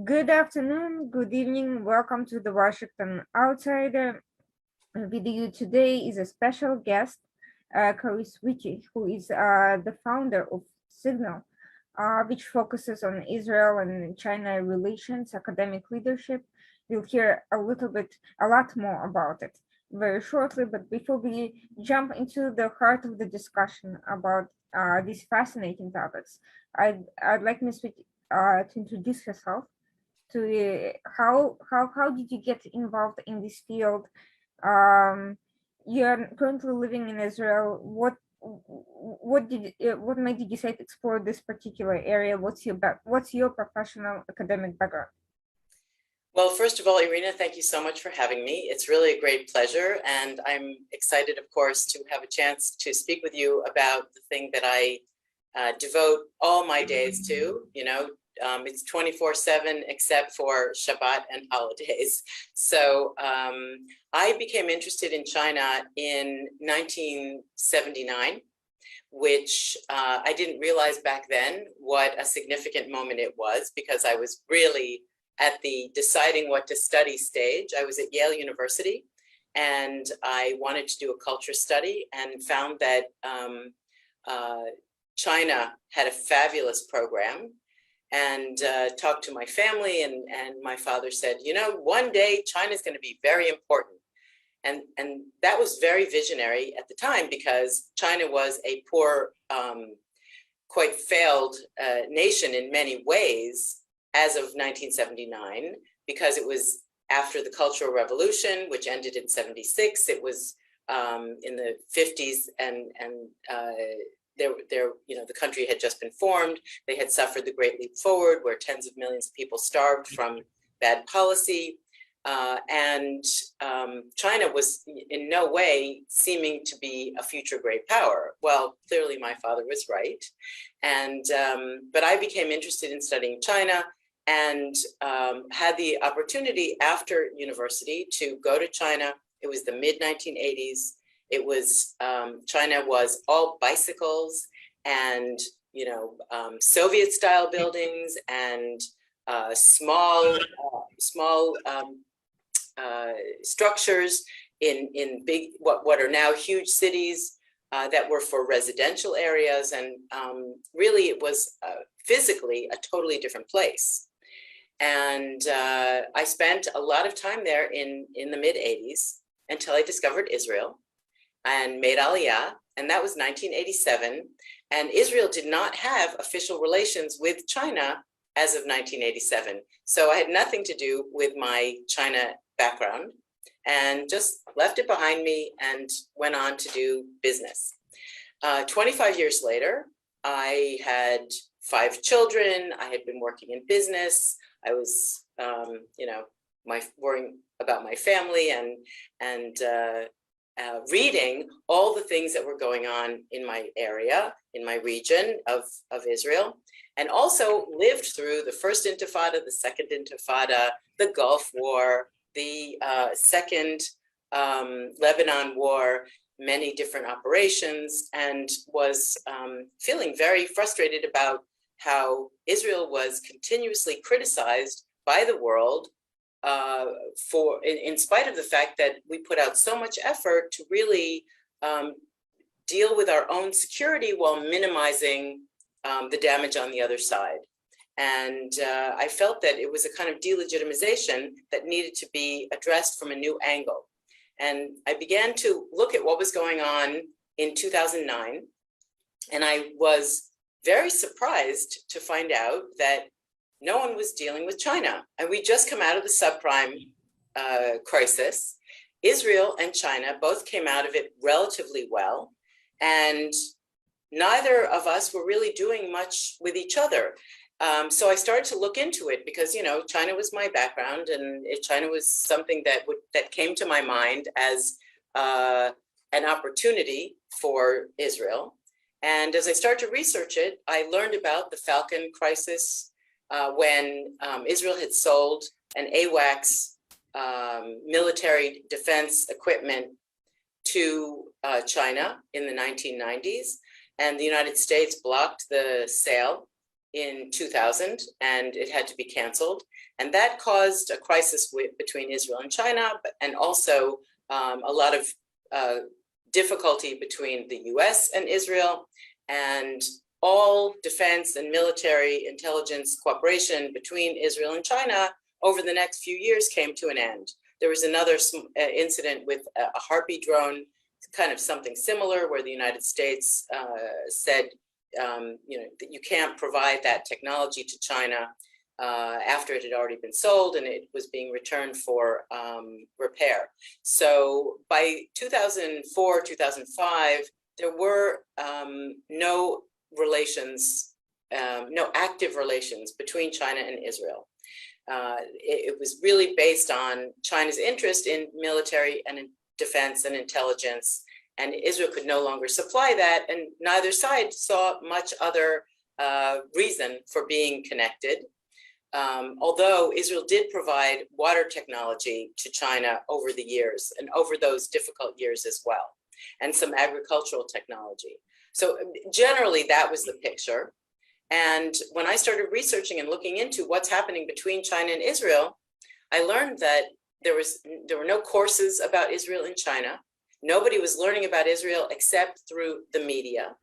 Good afternoon, good evening. Welcome to the Washington Outsider. With you today is a special guest, Karis Witty, who is the founder of Signal, which focuses on Israel and China relations, academic leadership. You'll hear a lot more about it very shortly. But before we jump into the heart of the discussion about these fascinating topics, I'd like Ms. Witty to introduce herself to how did you get involved in this field? Um, you're currently living in Israel. What made you decide to explore this particular area? What's your professional academic background? Well, first of all, Irina, thank you so much for having me. It's really a great pleasure. And I'm excited, of course, to have a chance to speak with you about the thing that I devote all my days to. It's 24/7 except for Shabbat and holidays. So I became interested in China in 1979, which I didn't realize back then what a significant moment it was, because I was really at the deciding what to study stage. I was at Yale University and I wanted to do a culture study and found that China had a fabulous program, and talked to my family, and my father said, one day China is going to be very important. And that was very visionary at the time, because China was a poor, quite failed nation in many ways as of 1979, because it was after the Cultural Revolution, which ended in 76. It was in the 50s, and the country had just been formed. They had suffered the Great Leap Forward, where tens of millions of people starved from bad policy. And China was in no way seeming to be a future great power. Well, clearly my father was right. And but I became interested in studying China, and had the opportunity after university to go to China. It was the mid-1980s. It was China was all bicycles and Soviet-style buildings and small structures in big what are now huge cities that were for residential areas, and really it was physically a totally different place. And I spent a lot of time there in the mid-80s until I discovered Israel and made Aliyah, and that was 1987. And Israel did not have official relations with China as of 1987. So I had nothing to do with my China background and just left it behind me and went on to do business. 25 years later, I had 5 children. I had been working in business. I was, worrying about my family and reading all the things that were going on in my area, in my region of Israel, and also lived through the First Intifada, the Second Intifada, the Gulf War, the Second Lebanon War, many different operations, and was feeling very frustrated about how Israel was continuously criticized by the world in spite of the fact that we put out so much effort to really deal with our own security while minimizing the damage on the other side. And I felt that it was a kind of delegitimization that needed to be addressed from a new angle. And I began to look at what was going on in 2009, and I was very surprised to find out that no one was dealing with China. And we just come out of the subprime crisis. Israel and China both came out of it relatively well, and neither of us were really doing much with each other. So I started to look into it because, China was my background, and China was something that came to my mind as an opportunity for Israel. And as I started to research it, I learned about the Falcon crisis, when Israel had sold an AWACS military defense equipment to China in the 1990s, and the United States blocked the sale. in 2000, and it had to be canceled. And that caused a crisis between Israel and China, and also a lot of difficulty between the US and Israel, and all defense and military intelligence cooperation between Israel and China over the next few years came to an end. There was another incident with a Harpy drone, kind of something similar, where the United States said, that you can't provide that technology to China after it had already been sold and it was being returned for repair. So by 2004, 2005, there were no relations, no active relations between China and Israel. It was really based on China's interest in military and in defense and intelligence, and Israel could no longer supply that, and neither side saw much other reason for being connected. Although Israel did provide water technology to China over the years and over those difficult years as well, and some agricultural technology. So generally that was the picture. And when I started researching and looking into what's happening between China and Israel, I learned that there were no courses about Israel in China. Nobody was learning about Israel except through the media.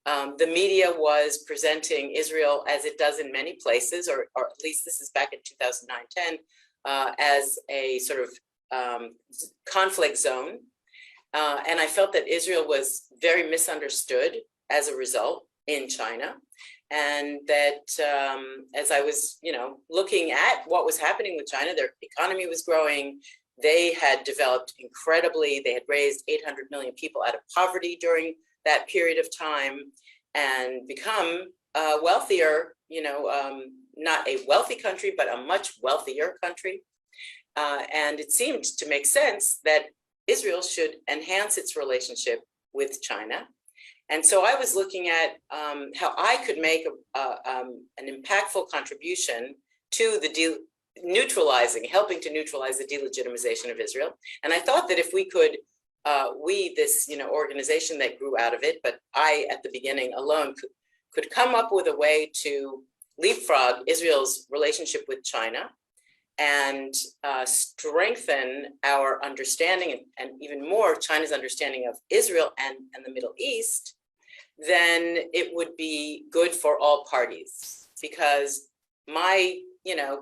The media was presenting Israel, as it does in many places, or at least this is back in 2009-10, as a sort of conflict zone. And I felt that Israel was very misunderstood as a result in China. And that as I was, looking at what was happening with China, their economy was growing. They had developed incredibly. They had raised 800 million people out of poverty during that period of time and become wealthier, not a wealthy country, but a much wealthier country. And it seemed to make sense that Israel should enhance its relationship with China. And so I was looking at how I could make an impactful contribution to the helping to neutralize the delegitimization of Israel. And I thought that if we could, this organization that grew out of it, but I at the beginning alone could come up with a way to leapfrog Israel's relationship with China and strengthen our understanding and even more China's understanding of Israel and the Middle East, then it would be good for all parties. Because my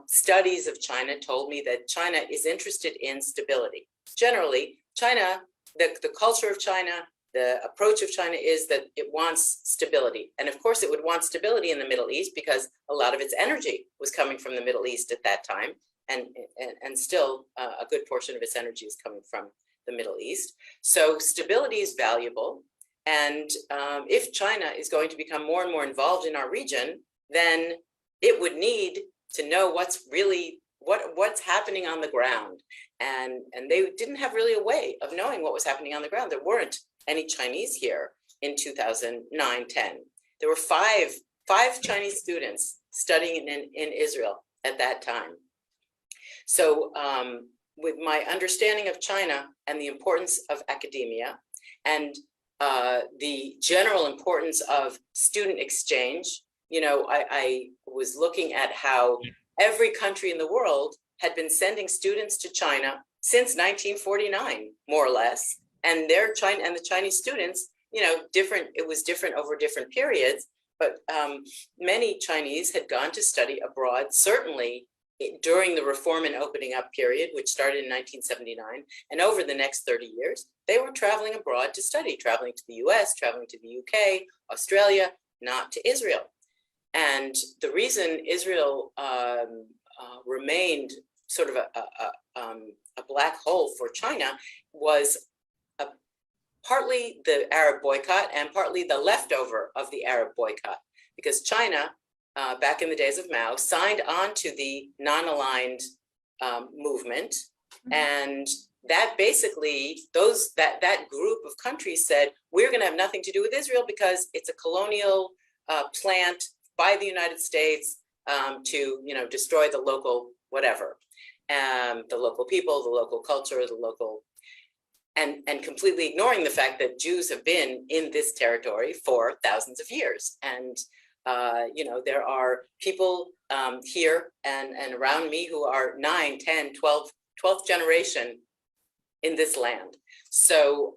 studies of China told me that China is interested in stability. Generally, China, the culture of China, the approach of China is that it wants stability. And of course, it would want stability in the Middle East because a lot of its energy was coming from the Middle East at that time. And still a good portion of its energy is coming from the Middle East. So stability is valuable. And if China is going to become more and more involved in our region, then it would need to know what's happening on the ground. And they didn't have really a way of knowing what was happening on the ground. There weren't any Chinese here in 2009-10. There were five Chinese students studying in Israel at that time. So with my understanding of China and the importance of academia and the general importance of student exchange, I was looking at how every country in the world had been sending students to China since 1949, more or less. And the Chinese students, it was different over different periods, but many Chinese had gone to study abroad, certainly during the reform and opening up period, which started in 1979, and over the next 30 years, they were traveling abroad to study, traveling to the US, traveling to the UK, Australia, not to Israel. And the reason Israel remained sort of a black hole for China was partly the Arab boycott and partly the leftover of the Arab boycott, because China, back in the days of Mao, signed on to the non-aligned movement. Mm-hmm. And that basically, that group of countries said, we're going to have nothing to do with Israel because it's a colonial plant by the United States to destroy the local whatever, the local people, the local culture, the local, and completely ignoring the fact that Jews have been in this territory for thousands of years. And There are people here and around me who are 9, 10, 12th generation in this land. So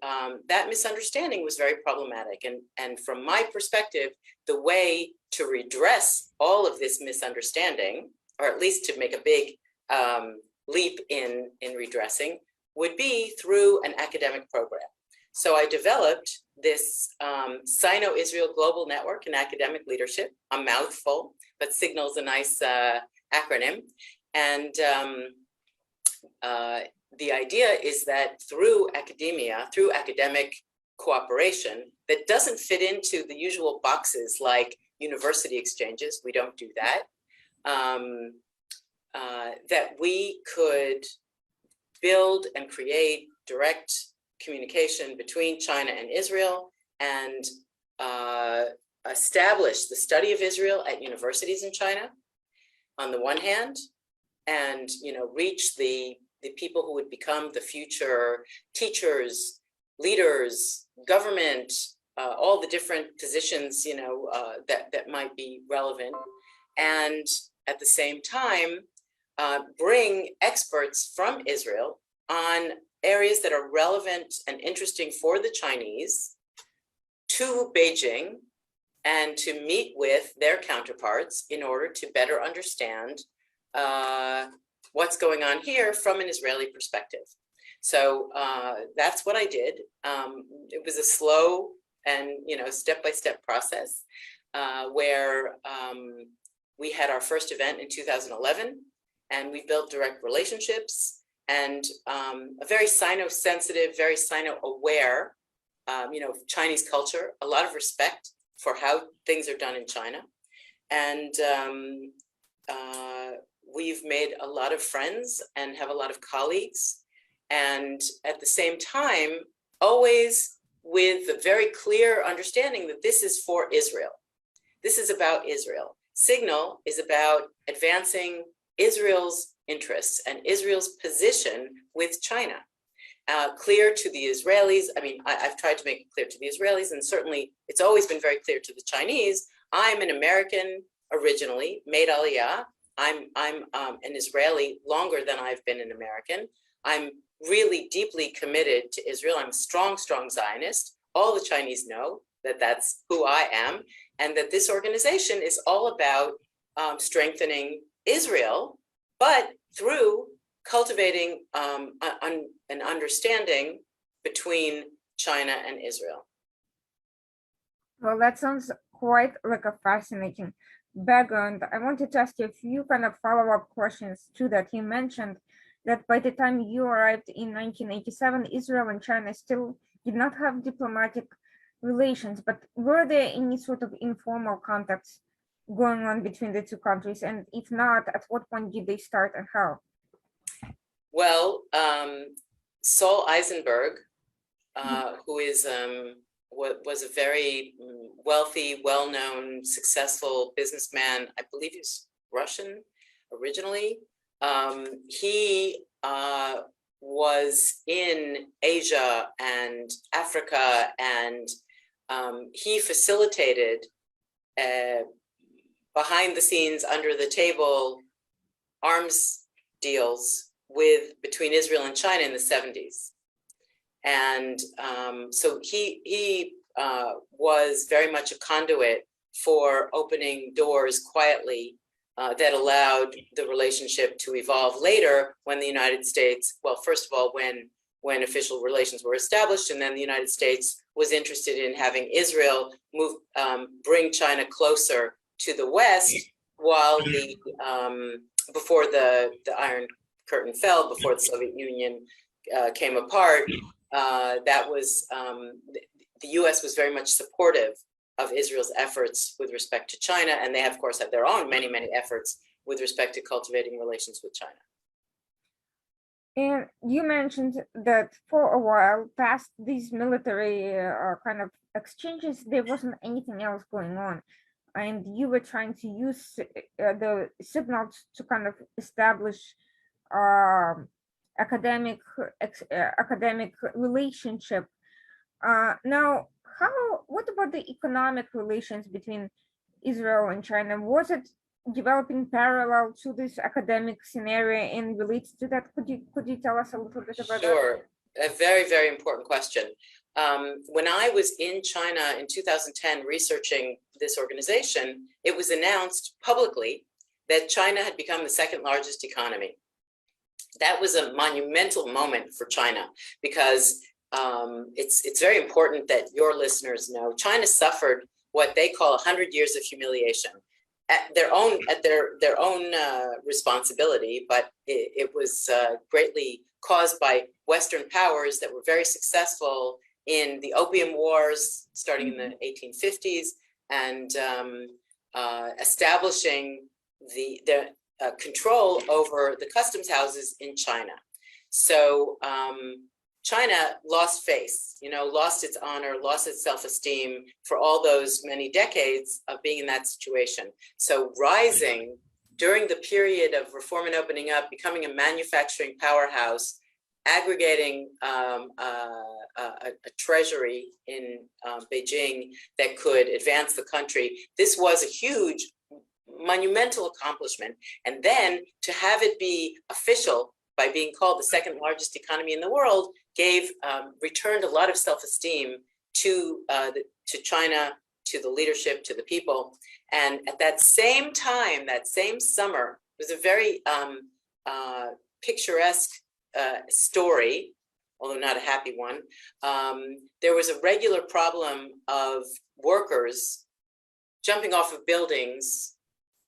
that misunderstanding was very problematic. And from my perspective, the way to redress all of this misunderstanding, or at least to make a big leap in redressing, would be through an academic program. So I developed this Sino-Israel Global Network in Academic Leadership, a mouthful, but signals a nice acronym. And the idea is that through academia, through academic cooperation, that doesn't fit into the usual boxes like university exchanges, we don't do that, that we could build and create direct communication between China and Israel and establish the study of Israel at universities in China on the one hand, and reach the people who would become the future teachers, leaders, government, all the different positions that might be relevant, and at the same time bring experts from Israel on areas that are relevant and interesting for the Chinese to Beijing and to meet with their counterparts in order to better understand what's going on here from an Israeli perspective. So that's what I did. It was a slow and step-by-step process where we had our first event in 2011, and we built direct relationships and a very Sino-sensitive, very Sino-aware, Chinese culture, a lot of respect for how things are done in China. And we've made a lot of friends and have a lot of colleagues. And at the same time, always with a very clear understanding that this is for Israel. This is about Israel. Signal is about advancing Israel's interests and Israel's position with China. Clear to the Israelis. I mean, I've tried to make it clear to the Israelis, and certainly it's always been very clear to the Chinese. I'm an American originally, made Aliyah. I'm an Israeli longer than I've been an American. I'm really deeply committed to Israel. I'm a strong Zionist. All the Chinese know that that's who I am, and that this organization is all about strengthening Israel, but through cultivating an understanding between China and Israel. Well, that sounds quite like a fascinating background. I wanted to ask you a few kind of follow-up questions to that. You mentioned that by the time you arrived in 1987, Israel and China still did not have diplomatic relations, but were there any sort of informal contacts going on between the two countries? And if not, at what point did they start and how? Well, Saul Eisenberg, who is was a very wealthy, well-known, successful businessman. I believe he's Russian originally. He was in Asia and Africa, and he facilitated behind the scenes, under the table, arms deals between Israel and China in the 70s. And so he was very much a conduit for opening doors quietly that allowed the relationship to evolve later when the United States, well, first of all, when official relations were established, and then the United States was interested in having Israel bring China closer to the West, while before the Iron Curtain fell, before the Soviet Union came apart. That was the U.S. was very much supportive of Israel's efforts with respect to China, and they, of course, have their own many efforts with respect to cultivating relations with China. And you mentioned that for a while, past these military kind of exchanges, there wasn't anything else going on, and you were trying to use the signals to kind of establish academic relationship. Now, what about the economic relations between Israel and China? Was it developing parallel to this academic scenario and related to that? Could you tell us a little bit about that? Sure, a very, very important question. When I was in China in 2010 researching this organization, it was announced publicly that China had become the second largest economy. That was a monumental moment for China because it's very important that your listeners know China suffered what they call 100 years of humiliation at their own responsibility, but it was greatly caused by Western powers that were very successful in the Opium Wars starting in the 1850s and establishing the control over the customs houses in China. So China lost face, lost its honor, lost its self-esteem for all those many decades of being in that situation. So rising during the period of reform and opening up, becoming a manufacturing powerhouse, aggregating a treasury in Beijing that could advance the country. This was a huge, monumental accomplishment. And then to have it be official by being called the second largest economy in the world returned a lot of self-esteem to China, to the leadership, to the people. And at that same time, that same summer, it was a very picturesque story, although not a happy one. There was a regular problem of workers jumping off of buildings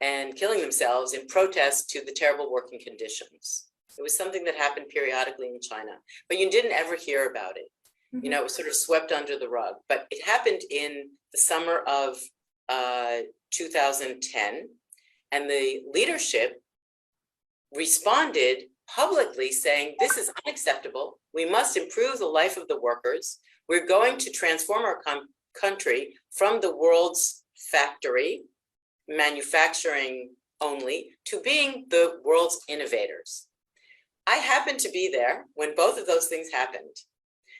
and killing themselves in protest to the terrible working conditions. It was something that happened periodically in China, but you didn't ever hear about it. Mm-hmm. It was sort of swept under the rug, but it happened in the summer of 2010, and the leadership responded publicly saying, this is unacceptable. We must improve the life of the workers. We're going to transform our country from the world's factory, manufacturing only, to being the world's innovators. I happened to be there when both of those things happened.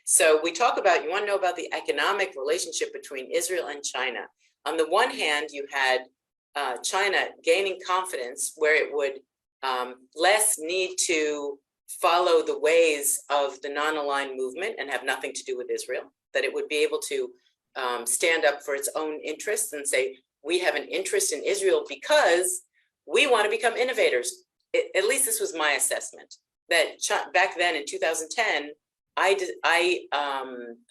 So we talk about, you want to know about the economic relationship between Israel and China. On the one hand, you had China gaining confidence where it would less need to follow the ways of the non-aligned movement and have nothing to do with Israel, that it would be able to stand up for its own interests and say, we have an interest in Israel because we want to become innovators. At least this was my assessment, that back then in 2010, I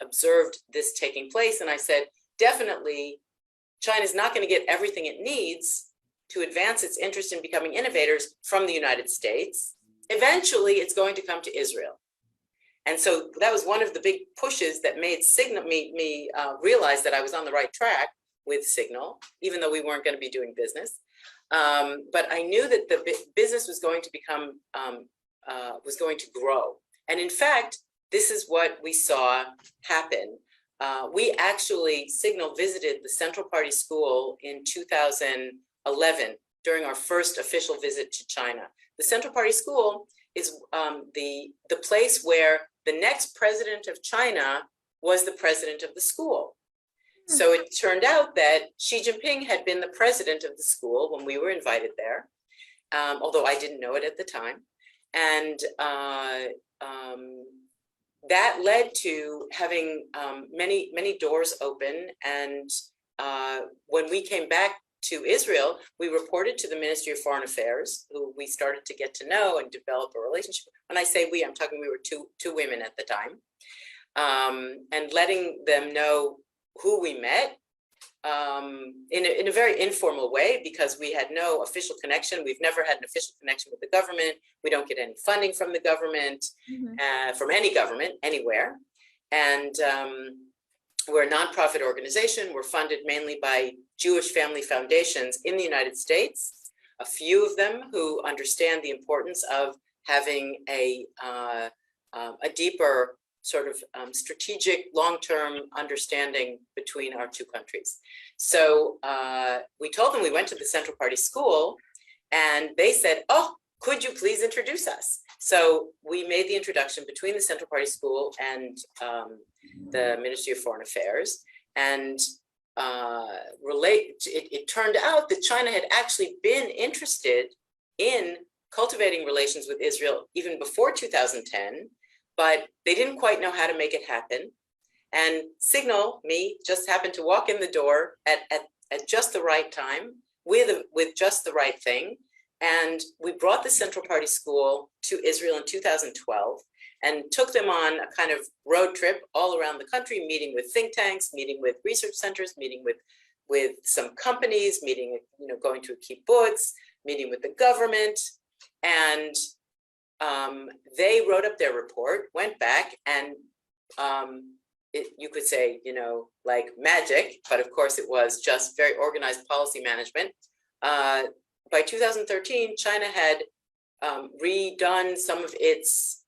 observed this taking place, and I said, definitely, China's not going to get everything it needs to advance its interest in becoming innovators from the United States. Eventually, it's going to come to Israel. And so that was one of the big pushes that made me realize that I was on the right track with Signal, even though we weren't going to be doing business. But I knew that the business was going to become, was going to grow. And in fact, this is what we saw happen. We actually, Signal visited the Central Party School in 2011 during our first official visit to China. The Central Party School is the place where the next president of China was the president of the school. So it turned out that Xi Jinping had been the president of the school when we were invited there, although I didn't know it at the time. And that led to having many doors open. And when we came back to Israel, we reported to the Ministry of Foreign Affairs, who we started to get to know and develop a relationship. When I say we, I'm talking, we were two women at the time, and letting them know who we met in a very informal way, because we had no official connection. We've never had an official connection with the government. We don't get any funding from the government, from any government, anywhere. And we're a nonprofit organization. We're funded mainly by Jewish family foundations in the United States, a few of them who understand the importance of having a deeper sort of strategic long-term understanding between our two countries. So we told them we went to the Central Party School, and they said, oh, could you please introduce us? So we made the introduction between the Central Party School and the Ministry of Foreign Affairs. And it turned out that China had actually been interested in cultivating relations with Israel even before 2010, but they didn't quite know how to make it happen. And Signal, me, just happened to walk in the door at just the right time with just the right thing. And we brought the Central Party School to Israel in 2012 and took them on a kind of road trip all around the country, meeting with think tanks, meeting with research centers, meeting with some companies, meeting, going to a kibbutz, meeting with the government. And they wrote up their report, went back, and you could say, like magic, but of course it was just very organized policy management. By 2013, China had redone some of its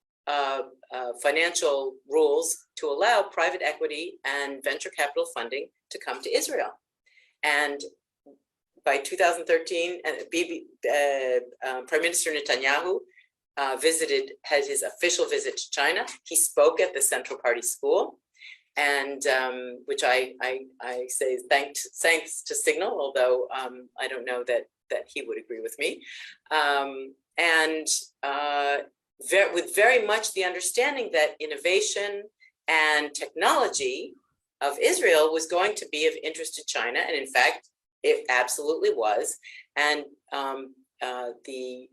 financial rules to allow private equity and venture capital funding to come to Israel. And by 2013, Prime Minister Netanyahu had his official visit to China. He spoke at the Central Party School, and which I say thanks to Signal, although I don't know that he would agree with me, with very much the understanding that innovation and technology of Israel was going to be of interest to China, and in fact, it absolutely was. And the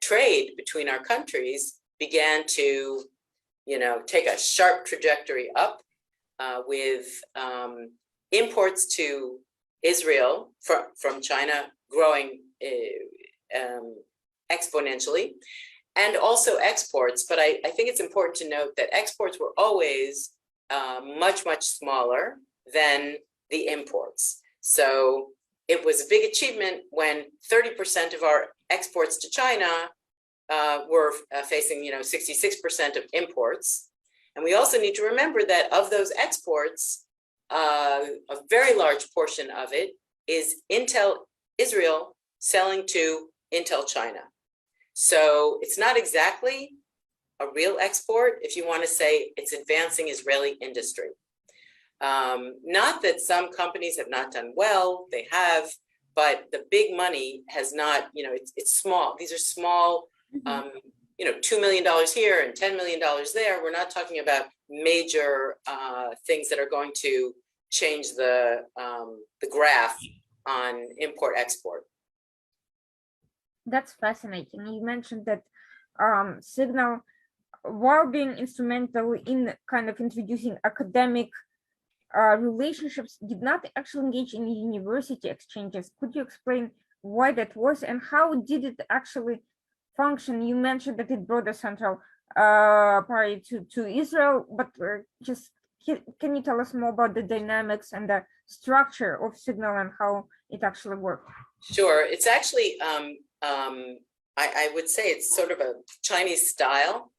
trade between our countries began to, take a sharp trajectory up with imports to Israel from China growing exponentially, and also exports. But I think it's important to note that exports were always much, much smaller than the imports. So it was a big achievement when 30% of our exports to China were facing, 66% of imports. And we also need to remember that of those exports, a very large portion of it is Intel Israel selling to Intel China. So it's not exactly a real export if you want to say it's advancing Israeli industry. Not that some companies have not done well, they have, but the big money has not, it's small. These are small, $2 million here and $10 million there. We're not talking about major things that are going to change the graph on import-export. That's fascinating. You mentioned that Signal, while being instrumental in kind of introducing academic relationships, did not actually engage in university exchanges. Could you explain why that was and how did it actually function? You mentioned that it brought the Central Party to Israel, but just can you tell us more about the dynamics and the structure of Signal and how it actually worked? Sure. It's actually, I would say it's sort of a Chinese style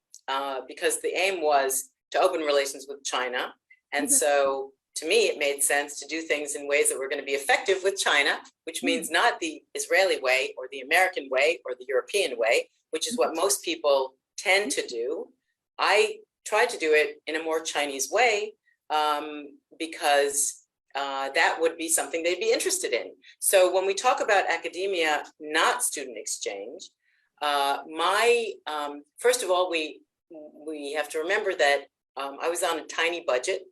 because the aim was to open relations with China. And so to me, it made sense to do things in ways that were going to be effective with China, which means not the Israeli way or the American way or the European way, which is what most people tend to do. I tried to do it in a more Chinese way because that would be something they'd be interested in. So when we talk about academia, not student exchange, first of all, we have to remember that I was on a tiny budget.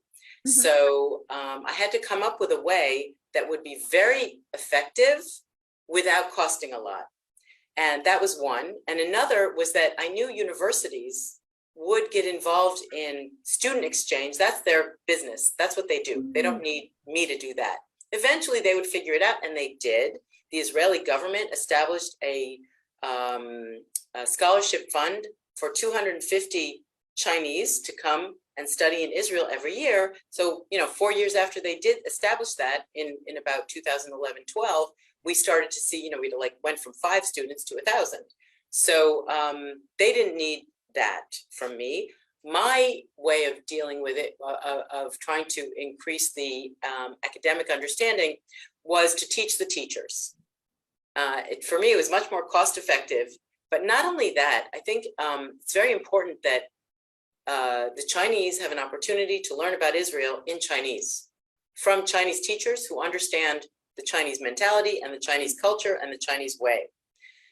So I had to come up with a way that would be very effective without costing a lot. And that was one. And another was that I knew universities would get involved in student exchange. That's their business. That's what they do. They don't need me to do that. Eventually they would figure it out, and they did. The Israeli government established a scholarship fund for 250 Chinese to come and study in Israel every year. So, 4 years after they did establish that in about 2011-12, we started to see, we went from 5 students to 1,000. So they didn't need that from me. My way of dealing with it, of trying to increase the academic understanding, was to teach the teachers. For me, it was much more cost effective. But not only that, I think it's very important that the Chinese have an opportunity to learn about Israel in Chinese. from Chinese teachers who understand the Chinese mentality and the Chinese culture and the Chinese way.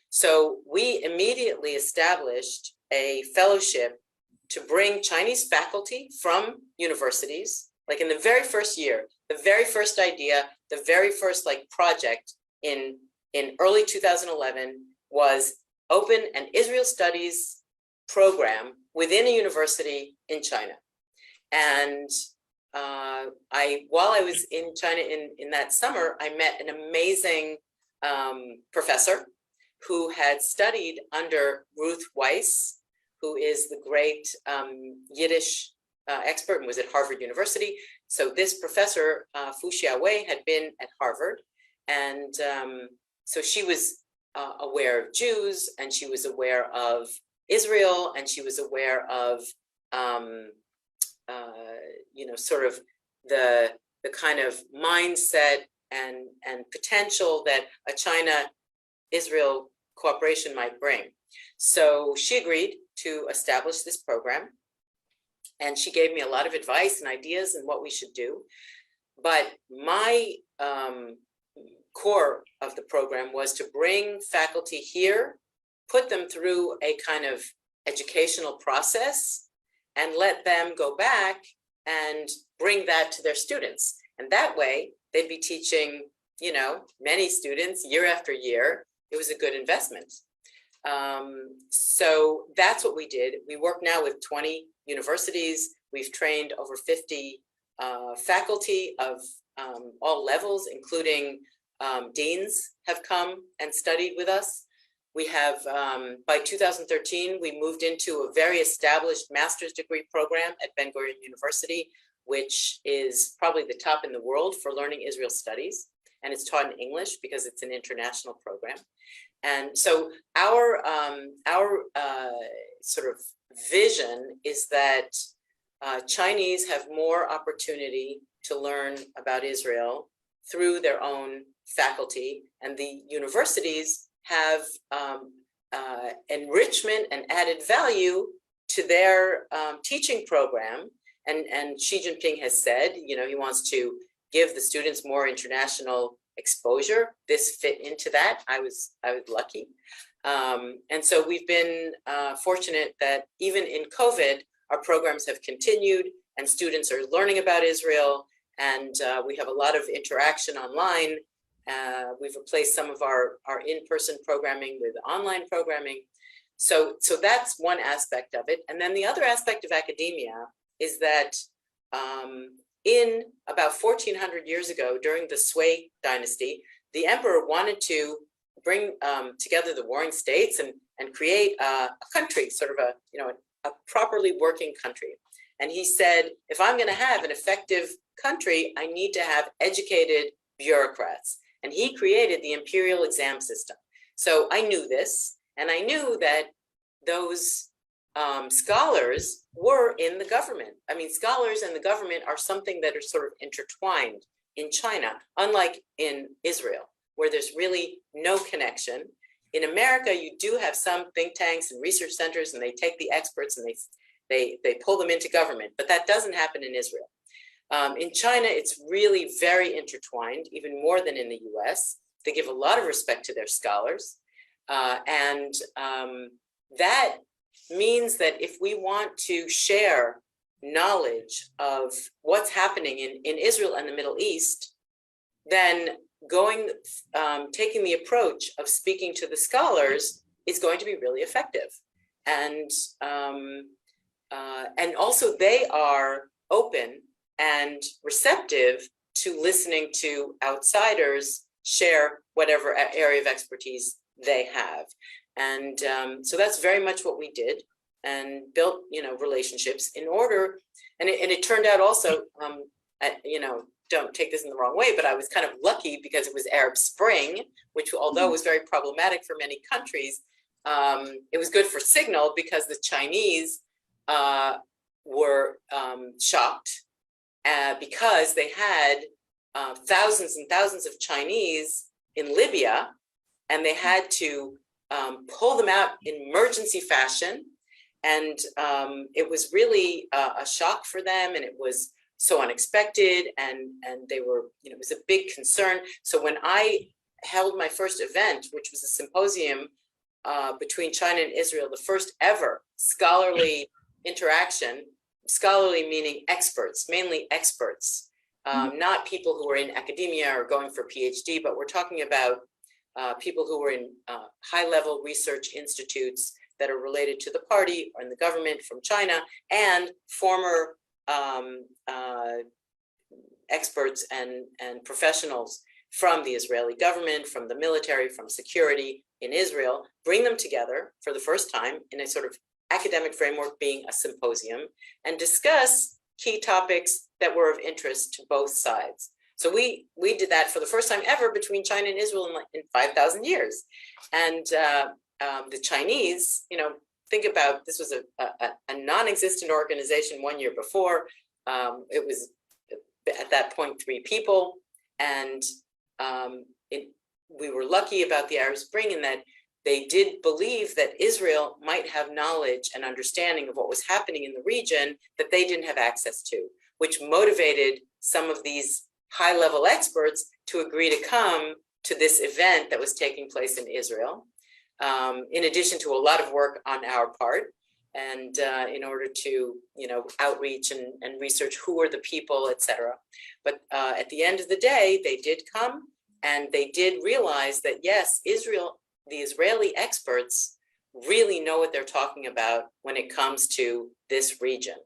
So we immediately established a fellowship to bring Chinese faculty from universities, like in the very first year, the very first idea, the very first like project in early 2011 was open an Israel Studies program within a university in China. And while I was in China in that summer, I met an amazing professor who had studied under Ruth Weiss, who is the great Yiddish expert and was at Harvard University. So this professor, Fu Xiaowei, had been at Harvard. And so she was aware of Jews, and she was aware of Israel, and she was aware of, sort of the kind of mindset and potential that a China-Israel cooperation might bring. So she agreed to establish this program, and she gave me a lot of advice and ideas and what we should do. But my core of the program was to bring faculty here, put them through a kind of educational process, and let them go back and bring that to their students. And that way they'd be teaching, many students year after year. It was a good investment. So that's what we did. We work now with 20 universities. We've trained over 50 faculty of all levels, including deans have come and studied with us. We have, by 2013, we moved into a very established master's degree program at Ben-Gurion University, which is probably the top in the world for learning Israel studies. And it's taught in English because it's an international program. And so our sort of vision is that Chinese have more opportunity to learn about Israel through their own faculty, and the universities have enrichment and added value to their teaching program. And Xi Jinping has said, he wants to give the students more international exposure. This fit into that. I was lucky. And so we've been fortunate that even in COVID, our programs have continued and students are learning about Israel, and we have a lot of interaction online. We've replaced some of our in-person programming with online programming. So that's one aspect of it. And then the other aspect of academia is that in about 1400 years ago, during the Sui dynasty, the emperor wanted to bring together the warring states and create a country, sort of a properly working country. And he said, if I'm going to have an effective country, I need to have educated bureaucrats. And he created the imperial exam system. So I knew this, and I knew that those scholars were in the government. I mean, scholars and the government are something that are sort of intertwined in China, unlike in Israel, where there's really no connection. In America, you do have some think tanks and research centers, and they take the experts and they pull them into government, but that doesn't happen in Israel. In China, it's really very intertwined, even more than in the US. They give a lot of respect to their scholars. And that means that if we want to share knowledge of what's happening in Israel and the Middle East, then taking the approach of speaking to the scholars is going to be really effective. And also they are open and receptive to listening to outsiders share whatever area of expertise they have. And so that's very much what we did, and built, relationships in order. And it turned out also, don't take this in the wrong way, but I was kind of lucky because it was Arab Spring, which, although was very problematic for many countries, it was good for Signal because the Chinese were shocked because they had thousands and thousands of Chinese in Libya, and they had to pull them out in emergency fashion. And it was really a shock for them, and it was so unexpected, and they were, it was a big concern. So when I held my first event, which was a symposium between China and Israel, the first ever scholarly interaction, scholarly meaning experts, mainly experts, not people who were in academia or going for PhD, but we're talking about people who were in high-level research institutes that are related to the party or in the government from China, and former experts and professionals from the Israeli government, from the military, from security in Israel, bring them together for the first time in a sort of academic framework, being a symposium, and discuss key topics that were of interest to both sides. So we did that for the first time ever between China and Israel in 5,000 years. And the Chinese, think about, this was a non-existent organization 1 year before. It was at that point 3 people, and we were lucky about the Arab Spring in that they did believe that Israel might have knowledge and understanding of what was happening in the region that they didn't have access to, which motivated some of these high-level experts to agree to come to this event that was taking place in Israel, in addition to a lot of work on our part, and in order to, outreach and research who are the people, etc. But at the end of the day, they did come, and they did realize that, yes, the Israeli experts really know what they're talking about when it comes to this region.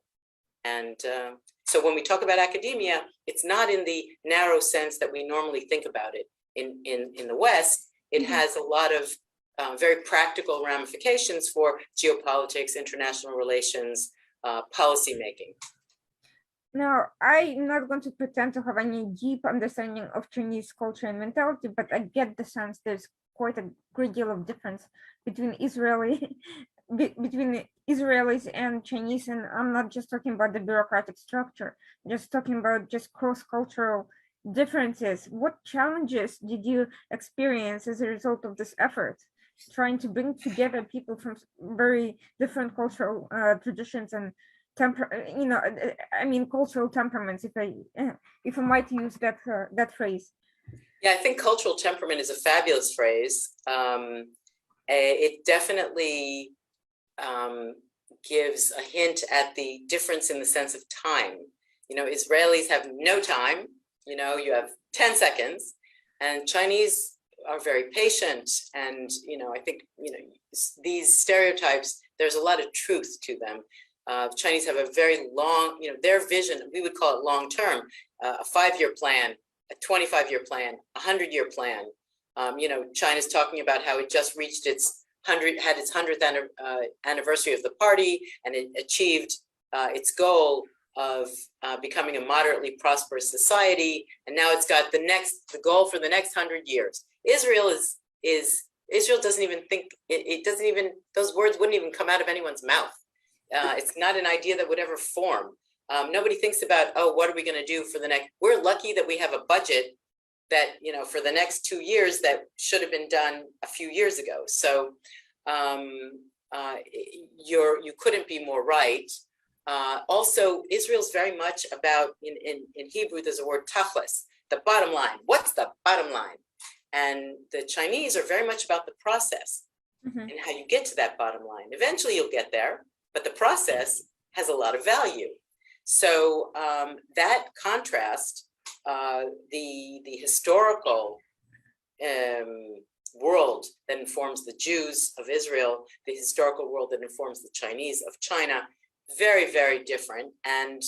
And so when we talk about academia, it's not in the narrow sense that we normally think about it in the West. It has a lot of very practical ramifications for geopolitics, international relations, policy making. Now, I'm not going to pretend to have any deep understanding of Chinese culture and mentality, but I get the sense there's quite a great deal of difference between between the Israelis and Chinese, and I'm not just talking about the bureaucratic structure, just talking about just cross-cultural differences. What challenges did you experience as a result of this effort, trying to bring together people from very different cultural traditions and cultural temperaments, if I might use that phrase? Yeah, I think cultural temperament is a fabulous phrase. It definitely gives a hint at the difference in the sense of time. Israelis have no time. You have 10 seconds, and Chinese are very patient. And, I think, these stereotypes, there's a lot of truth to them. Chinese have a very long, their vision, we would call it long-term, a 5-year plan, a 25-year plan, a 100-year plan. China's talking about how it just reached its 100th anniversary of the party, and it achieved its goal of becoming a moderately prosperous society, and now it's got the goal for the next 100 years. Israel doesn't even think, those words wouldn't even come out of anyone's mouth. It's not an idea that would ever form. Nobody thinks about, what are we going to do for the next? We're lucky that we have a budget that, for the next 2 years that should have been done a few years ago. So you couldn't be more right. Also, Israel's very much about, in Hebrew, there's a word tachlis, the bottom line. What's the bottom line? And the Chinese are very much about the process and how you get to that bottom line. Eventually you'll get there, but the process has a lot of value. So that contrast, the historical world that informs the Jews of Israel, the historical world that informs the Chinese of China, very, very different. And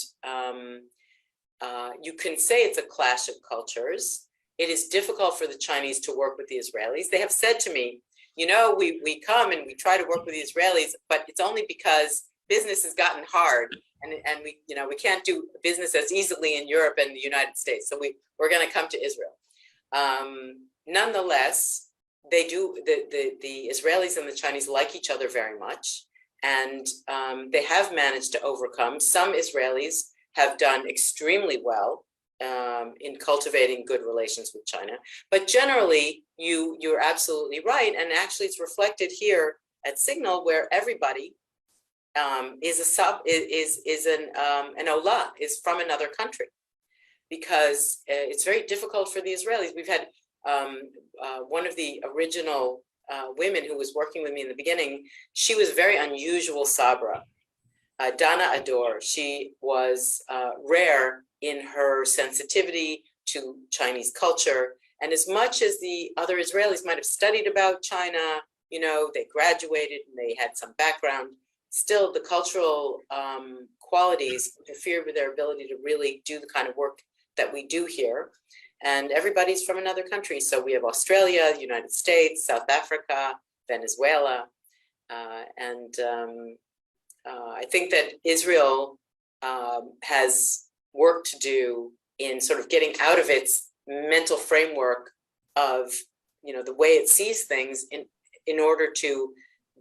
you can say it's a clash of cultures. It is difficult for the Chinese to work with the Israelis. They have said to me, we come and we try to work with the Israelis, but it's only because business has gotten hard, and we can't do business as easily in Europe and the United States. So we're going to come to Israel. Nonetheless, they do. The Israelis and the Chinese like each other very much, and they have managed to overcome. Some Israelis have done extremely well in cultivating good relations with China, but generally, you're absolutely right, and actually, it's reflected here at Signal, where everybody is an olah, is from another country, because it's very difficult for the Israelis. We've had one of the original women who was working with me in the beginning. She was very unusual Sabra, Dana Ador. She was rare in her sensitivity to Chinese culture. And as much as the other Israelis might have studied about China, they graduated and they had some background, still the cultural qualities interfere with their ability to really do the kind of work that we do here. And everybody's from another country. So we have Australia, the United States, South Africa, Venezuela. And I think that Israel has work to do in sort of getting out of its mental framework of, the way it sees things in order to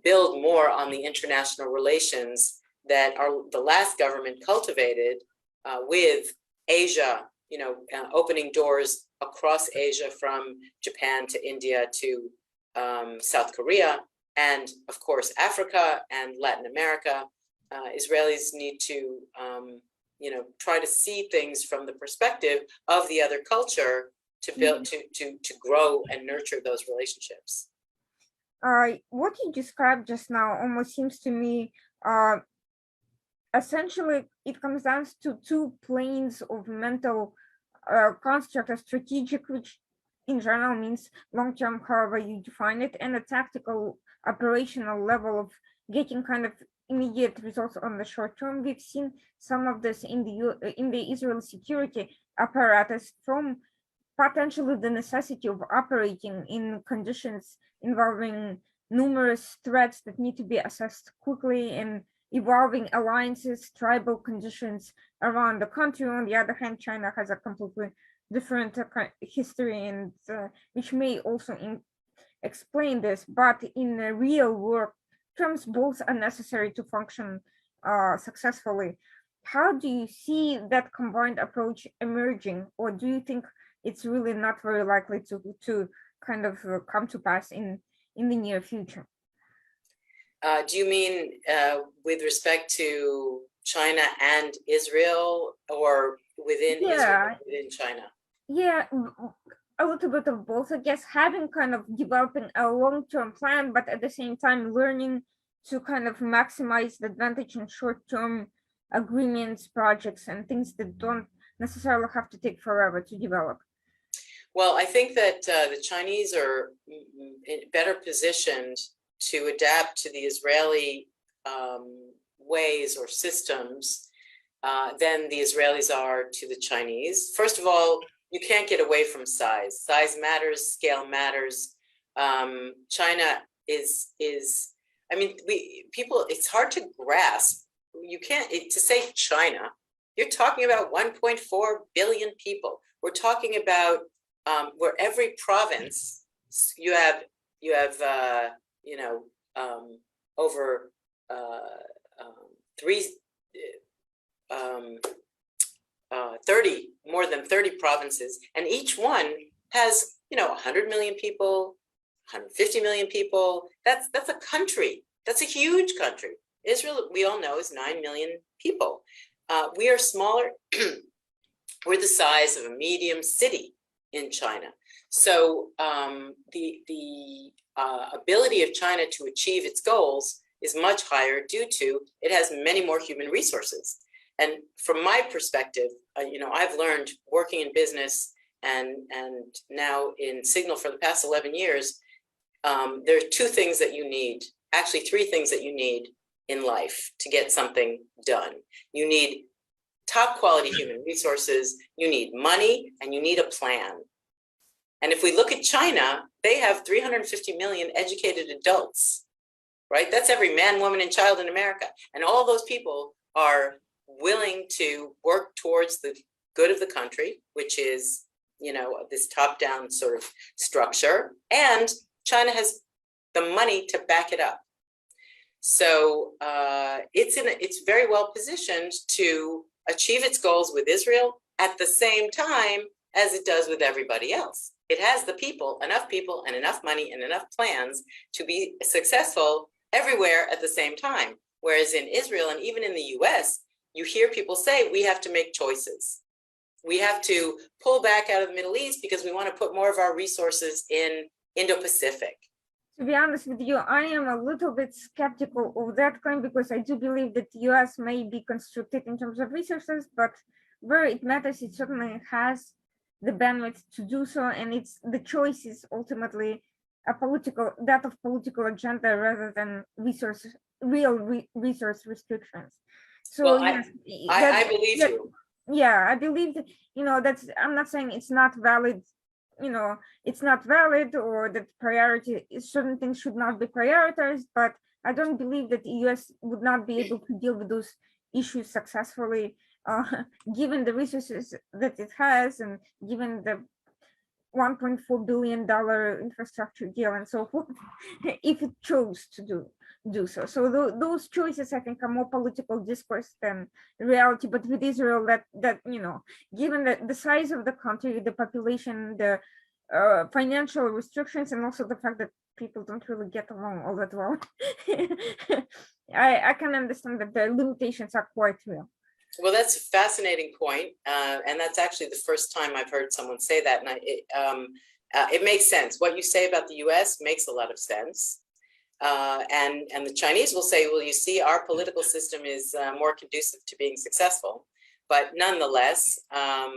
build more on the international relations that the last government cultivated with Asia, opening doors across Asia from Japan to India to South Korea, and of course, Africa and Latin America. Israelis need to, try to see things from the perspective of the other culture to build, to grow and nurture those relationships. What you described just now almost seems to me, essentially, it comes down to two planes of mental construct: a strategic, which in general means long-term, however you define it, and a tactical, operational level of getting kind of immediate results on the short term. We've seen some of this in the Israel security apparatus, from potentially the necessity of operating in conditions involving numerous threats that need to be assessed quickly, and evolving alliances, tribal conditions around the country. On the other hand, China has a completely different history, and which may also explain this. But in the real work terms, both are necessary to function successfully. How do you see that combined approach emerging, or do you think it's really not very likely to kind of come to pass in the near future? Do you mean with respect to China and Israel, or within Israel, within China? Yeah, a little bit of both, I guess. Having kind of developing a long-term plan, but at the same time learning to kind of maximize the advantage in short-term agreements, projects, and things that don't necessarily have to take forever to develop. Well, I think that the Chinese are better positioned to adapt to the Israeli ways or systems than the Israelis are to the Chinese. First of all, you can't get away from size. Size matters, scale matters. China is it's hard to grasp. You can't, to say China, you're talking about 1.4 billion people. We're talking about where every province you have over more than 30 provinces, and each one has 100 million people, 150 million people. That's a country. That's a huge country. Israel, we all know, is 9 million people. We are smaller. We're the size of a medium city in China. So the ability of China to achieve its goals is much higher due to it has many more human resources. And from my perspective, I've learned working in business and now in Signal for the past 11 years, there are two things that you need, actually three things that you need in life to get something done. You need top quality human resources, you need money, and you need a plan. And if we look at China, they have 350 million educated adults, right? That's every man, woman, and child in America. And all those people are willing to work towards the good of the country, which is, this top-down sort of structure. And China has the money to back it up. So it's very well positioned to achieve its goals with Israel at the same time as it does with everybody else. It has the people, and enough money, and enough plans to be successful everywhere at the same time. Whereas in Israel and even in the US, you hear people say, we have to make choices. We have to pull back out of the Middle East because we want to put more of our resources in Indo-Pacific. To be honest with you, I am a little bit skeptical of that claim because I do believe that the US may be constricted in terms of resources, but where it matters, it certainly has the bandwidth to do so, and it's the choice is ultimately that of political agenda rather than resource restrictions. So Well, yes, I believe you. Yeah, I believe that, I'm not saying it's not valid, it's not valid, or that certain things should not be prioritized, but I don't believe that the US would not be able to deal with those issues successfully, given the resources that it has and given the $1.4 billion infrastructure deal and so forth, if it chose to do so. So those choices, I think, are more political discourse than reality. But with Israel, that given the size of the country, the population, the financial restrictions, and also the fact that people don't really get along all that well, I can understand that the limitations are quite real. Well, that's a fascinating point, and that's actually the first time I've heard someone say that, and it makes sense. What you say about the U.S. makes a lot of sense, and the Chinese will say, well, you see, our political system is more conducive to being successful, but nonetheless, I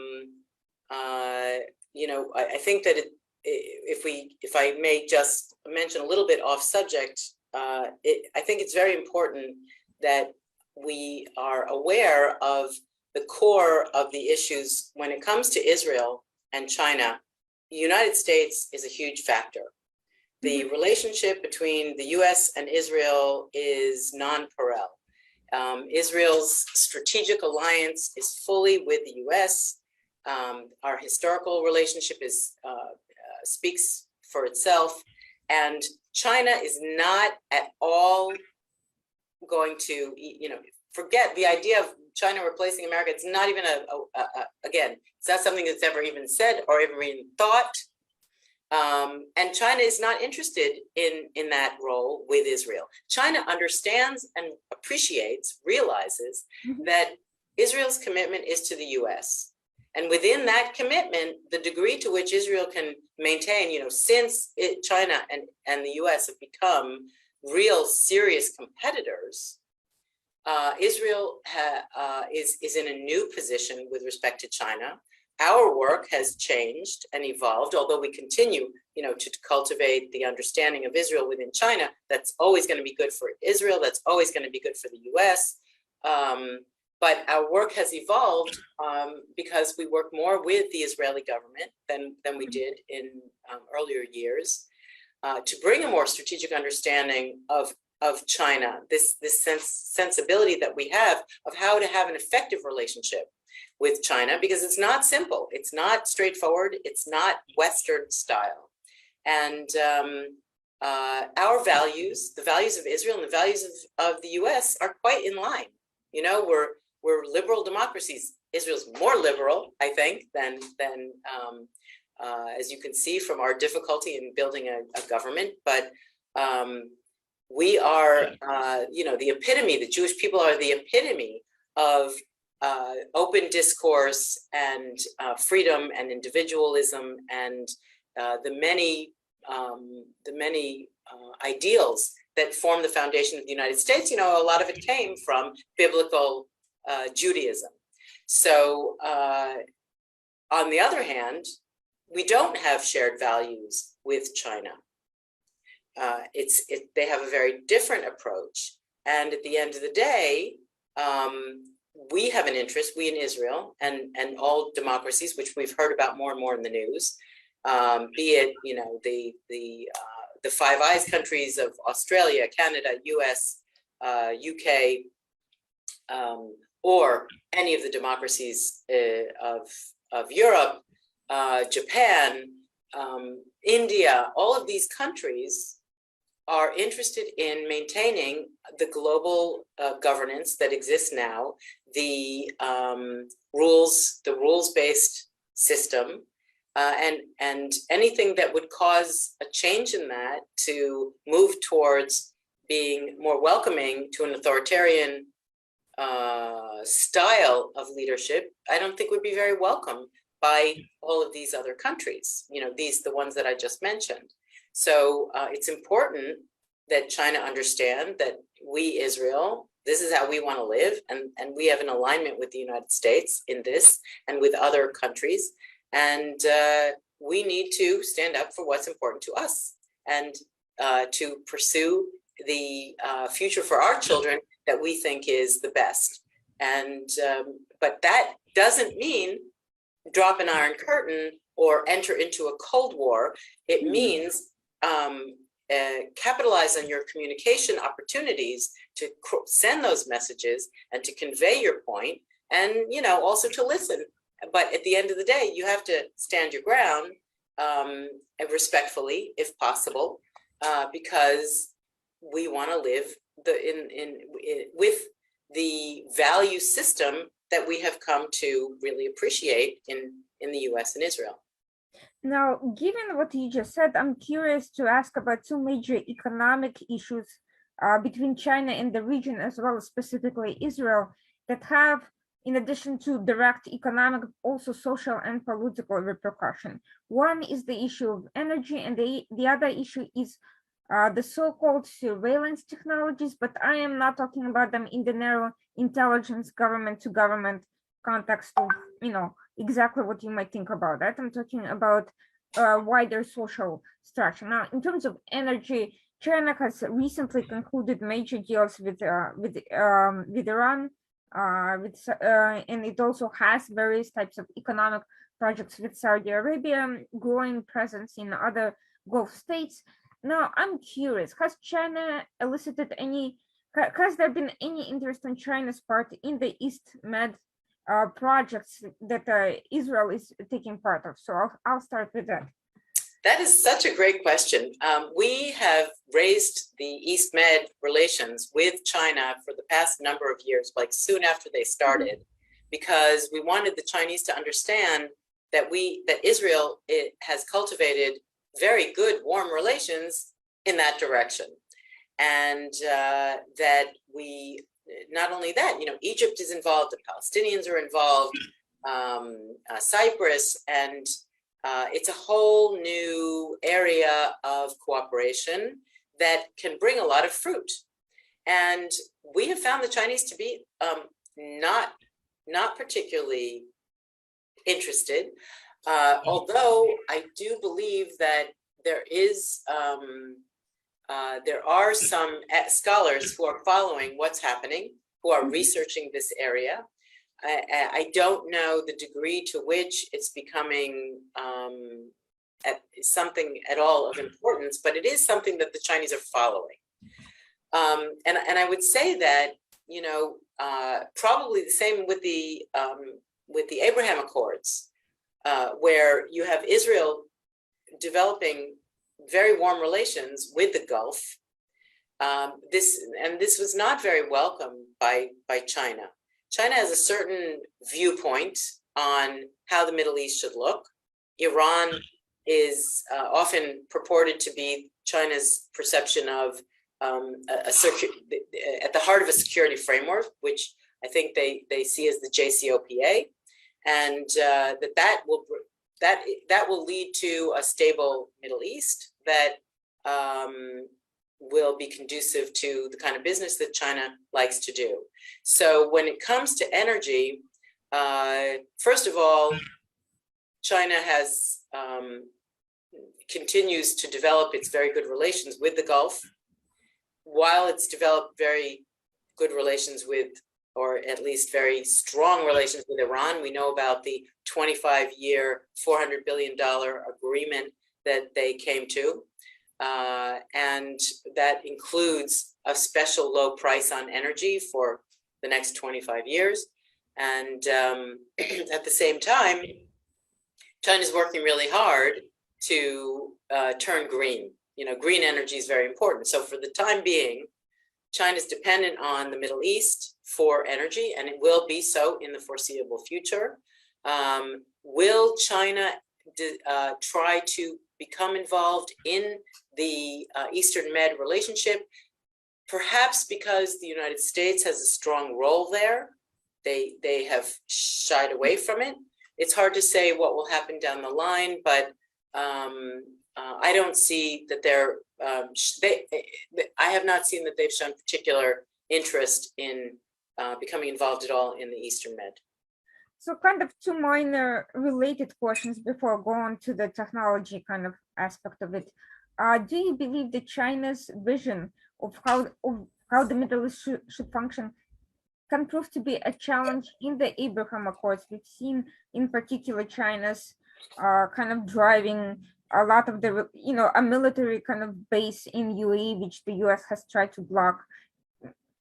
think that if I may just mention a little bit off subject, I think it's very important that we are aware of the core of the issues when it comes to Israel and China. The United States is a huge factor. The relationship between the US and Israel is non-pareil. Israel's strategic alliance is fully with the US. Our historical relationship speaks for itself, and China is not at all going to, forget the idea of China replacing America. It's not even again, it's not something that's ever even said or ever even thought. And China is not interested in that role with Israel. China understands and realizes that Israel's commitment is to the US. And within that commitment, the degree to which Israel can maintain, since China and the US have become real serious competitors, Israel is in a new position with respect to China. Our work has changed and evolved, although we continue, to cultivate the understanding of Israel within China. That's always going to be good for Israel. That's always going to be good for the US. But our work has evolved because we work more with the Israeli government than we did in earlier years. To bring a more strategic understanding of China, this sensibility that we have of how to have an effective relationship with China, because it's not simple, it's not straightforward, it's not Western style. And our values, the values of Israel and the values of the US are quite in line. We're liberal democracies. Israel's more liberal, I think, than as you can see from our difficulty in building a government, but we are, the epitome, the Jewish people are the epitome of open discourse and freedom and individualism and the many ideals that form the foundation of the United States. A lot of it came from biblical Judaism. So on the other hand, we don't have shared values with China. They have a very different approach. And at the end of the day, we have an interest, we in Israel and all democracies, which we've heard about more and more in the news, be it, the Five Eyes countries of Australia, Canada, US, UK, or any of the democracies of Europe, Japan, India. All of these countries are interested in maintaining the global governance that exists now, the rules-based system, and anything that would cause a change in that to move towards being more welcoming to an authoritarian style of leadership, I don't think would be very welcome by all of these other countries, the ones that I just mentioned. So it's important that China understand that we, Israel, this is how we want to live, and we have an alignment with the United States in this and with other countries, and we need to stand up for what's important to us and to pursue the future for our children that we think is the best. And but that doesn't mean drop an iron curtain or enter into a Cold War. It means capitalize on your communication opportunities to send those messages and to convey your point, and also to listen. But at the end of the day, you have to stand your ground respectfully, if possible, because we want to live with the value system that we have come to really appreciate in the US and Israel. Now, given what you just said, I'm curious to ask about two major economic issues between China and the region, as well as specifically Israel, that have, in addition to direct economic, also social and political repercussion. One is the issue of energy, and the other issue is the so-called surveillance technologies, but I am not talking about them in the narrow intelligence government-to-government context of, exactly what you might think about that. I'm talking about wider social structure. Now, in terms of energy, China has recently concluded major deals with Iran, and it also has various types of economic projects with Saudi Arabia, growing presence in other Gulf states. Now, I'm curious, has there been any interest on China's part in the East Med projects that Israel is taking part of? So I'll start with that. That is such a great question. We have raised the East Med relations with China for the past number of years, like soon after they started, because we wanted the Chinese to understand that Israel has cultivated very good, warm relations in that direction. And that we, not only that, Egypt is involved, the Palestinians are involved, Cyprus, and it's a whole new area of cooperation that can bring a lot of fruit. And we have found the Chinese to be not particularly interested, although I do believe that there are some scholars who are following what's happening, who are researching this area. I don't know the degree to which it's becoming something at all of importance, but it is something that the Chinese are following. And I would say that, probably the same with the Abraham Accords, where you have Israel developing very warm relations with the Gulf. This was not very welcome by China. China has a certain viewpoint on how the Middle East should look. Iran is often purported to be China's perception of at the heart of a security framework, which I think they see as the JCPOA, and that will lead to a stable Middle East that will be conducive to the kind of business that China likes to do. So when it comes to energy, first of all, China has continues to develop its very good relations with the Gulf, while it's developed very good relations with, or at least very strong relations with Iran. We know about the 25-year, $400 billion agreement that they came to. And that includes a special low price on energy for the next 25 years. And at the same time, China's working really hard to turn green. Green energy is very important. So for the time being, China's dependent on the Middle East for energy, and it will be so in the foreseeable future. Will China try to become involved in the Eastern Med relationship? perhaps because the United States has a strong role there, they have shied away from it. It's hard to say what will happen down the line, but I don't see that I have not seen that they've shown particular interest in becoming involved at all in the Eastern Med. So kind of two minor related questions before going to the technology kind of aspect of it. Do you believe that China's vision of how the Middle East should function can prove to be a challenge in the Abraham Accords? We've seen in particular China's kind of driving a lot of the, a military kind of base in UAE, which the US has tried to block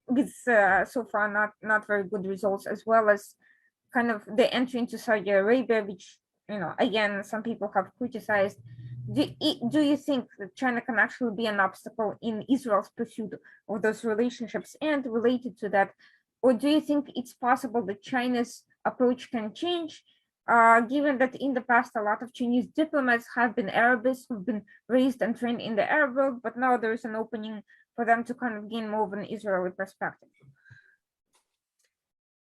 with so far not very good results, as well as kind of the entry into Saudi Arabia, which, again, some people have criticized. Do you think that China can actually be an obstacle in Israel's pursuit of those relationships? And related to that, or do you think it's possible that China's approach can change, given that in the past, a lot of Chinese diplomats have been Arabists who've been raised and trained in the Arab world, but now there's an opening for them to kind of gain more of an Israeli perspective?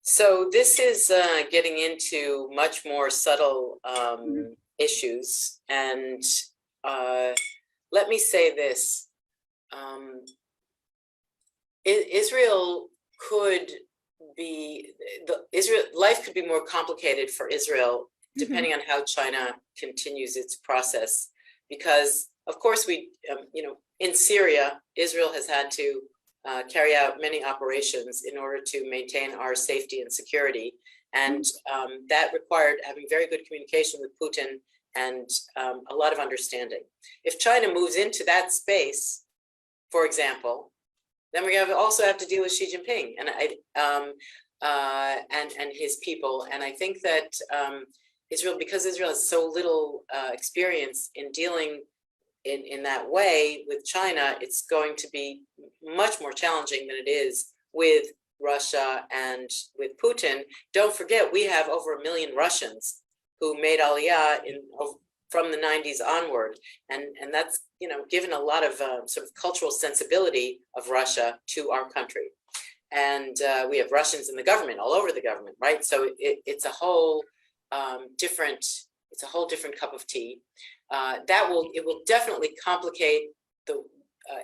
So this is getting into much more subtle issues. And let me say this. Israel could be, life could be more complicated for Israel depending on how China continues its process. Because of course in Syria, Israel has had to carry out many operations in order to maintain our safety and security. And that required having very good communication with Putin and a lot of understanding. If China moves into that space, for example, then we also have to deal with Xi Jinping and his people. And I think that because Israel has so little experience in dealing in that way with China, it's going to be much more challenging than it is with Russia and with Putin. Don't forget, we have over 1 million Russians who made Aliyah from the 90s onward. And that's, given a lot of sort of cultural sensibility of Russia to our country. And we have Russians in the government, all over the government, right? So it's a whole different cup of tea. It will definitely complicate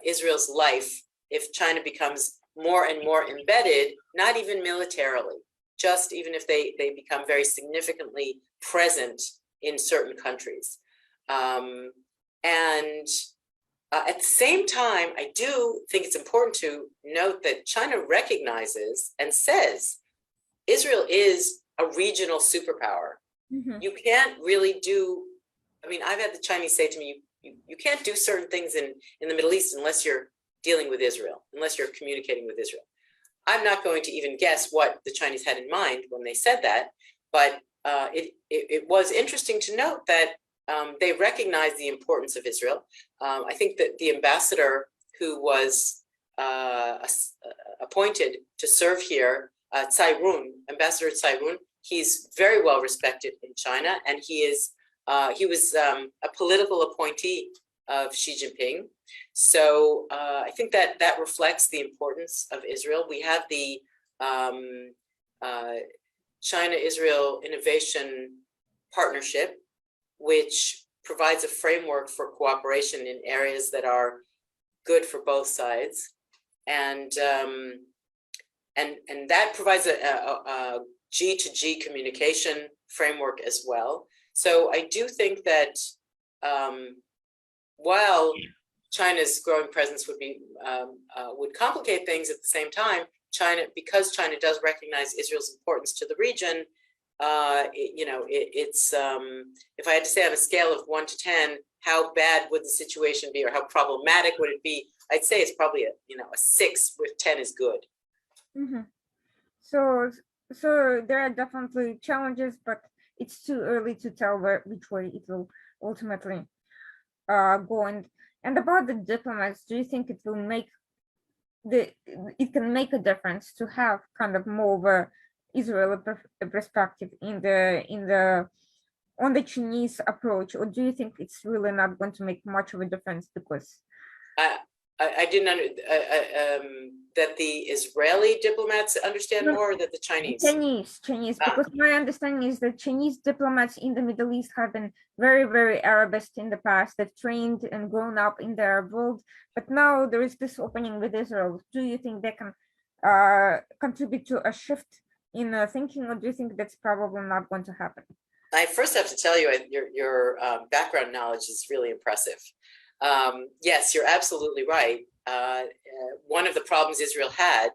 Israel's life if China becomes more and more embedded, not even militarily, just even if they become very significantly present in certain countries. And at the same time, I do think it's important to note that China recognizes and says Israel is a regional superpower. Mm-hmm. You can't really do, I've had the Chinese say to me, you can't do certain things in the Middle East unless you're dealing with Israel, unless you're communicating with Israel. I'm not going to even guess what the Chinese had in mind when they said that, but it was interesting to note that they recognize the importance of Israel. I think that the ambassador who was appointed to serve here, Ambassador Tsai Run, he's very well respected in China, and he was a political appointee of Xi Jinping. So I think that reflects the importance of Israel. We have the China-Israel Innovation Partnership, which provides a framework for cooperation in areas that are good for both sides, and that provides a G-to-G communication framework as well. So I do think that while China's growing presence would complicate things, at the same time, because China does recognize Israel's importance to the region, it's if I had to say on a scale of 1 to 10, how bad would the situation be, or how problematic would it be? I'd say it's probably a 6, with 10 is good. Mm-hmm. So there are definitely challenges, but it's too early to tell which way it will ultimately go. And about the diplomats, do you think it can make a difference to have kind of more of a Israeli perspective on the Chinese approach, or do you think it's really not going to make much of a difference because? I didn't that the Israeli diplomats understand No, more, or that the Chinese? Chinese, Ah. because my understanding is that Chinese diplomats in the Middle East have been very, very Arabist in the past. They've trained and grown up in the Arab world, but now there is this opening with Israel. Do you think they can contribute to a shift in thinking, or do you think that's probably not going to happen? I first have to tell you, your background knowledge is really impressive. Yes, you're absolutely right. One of the problems Israel had,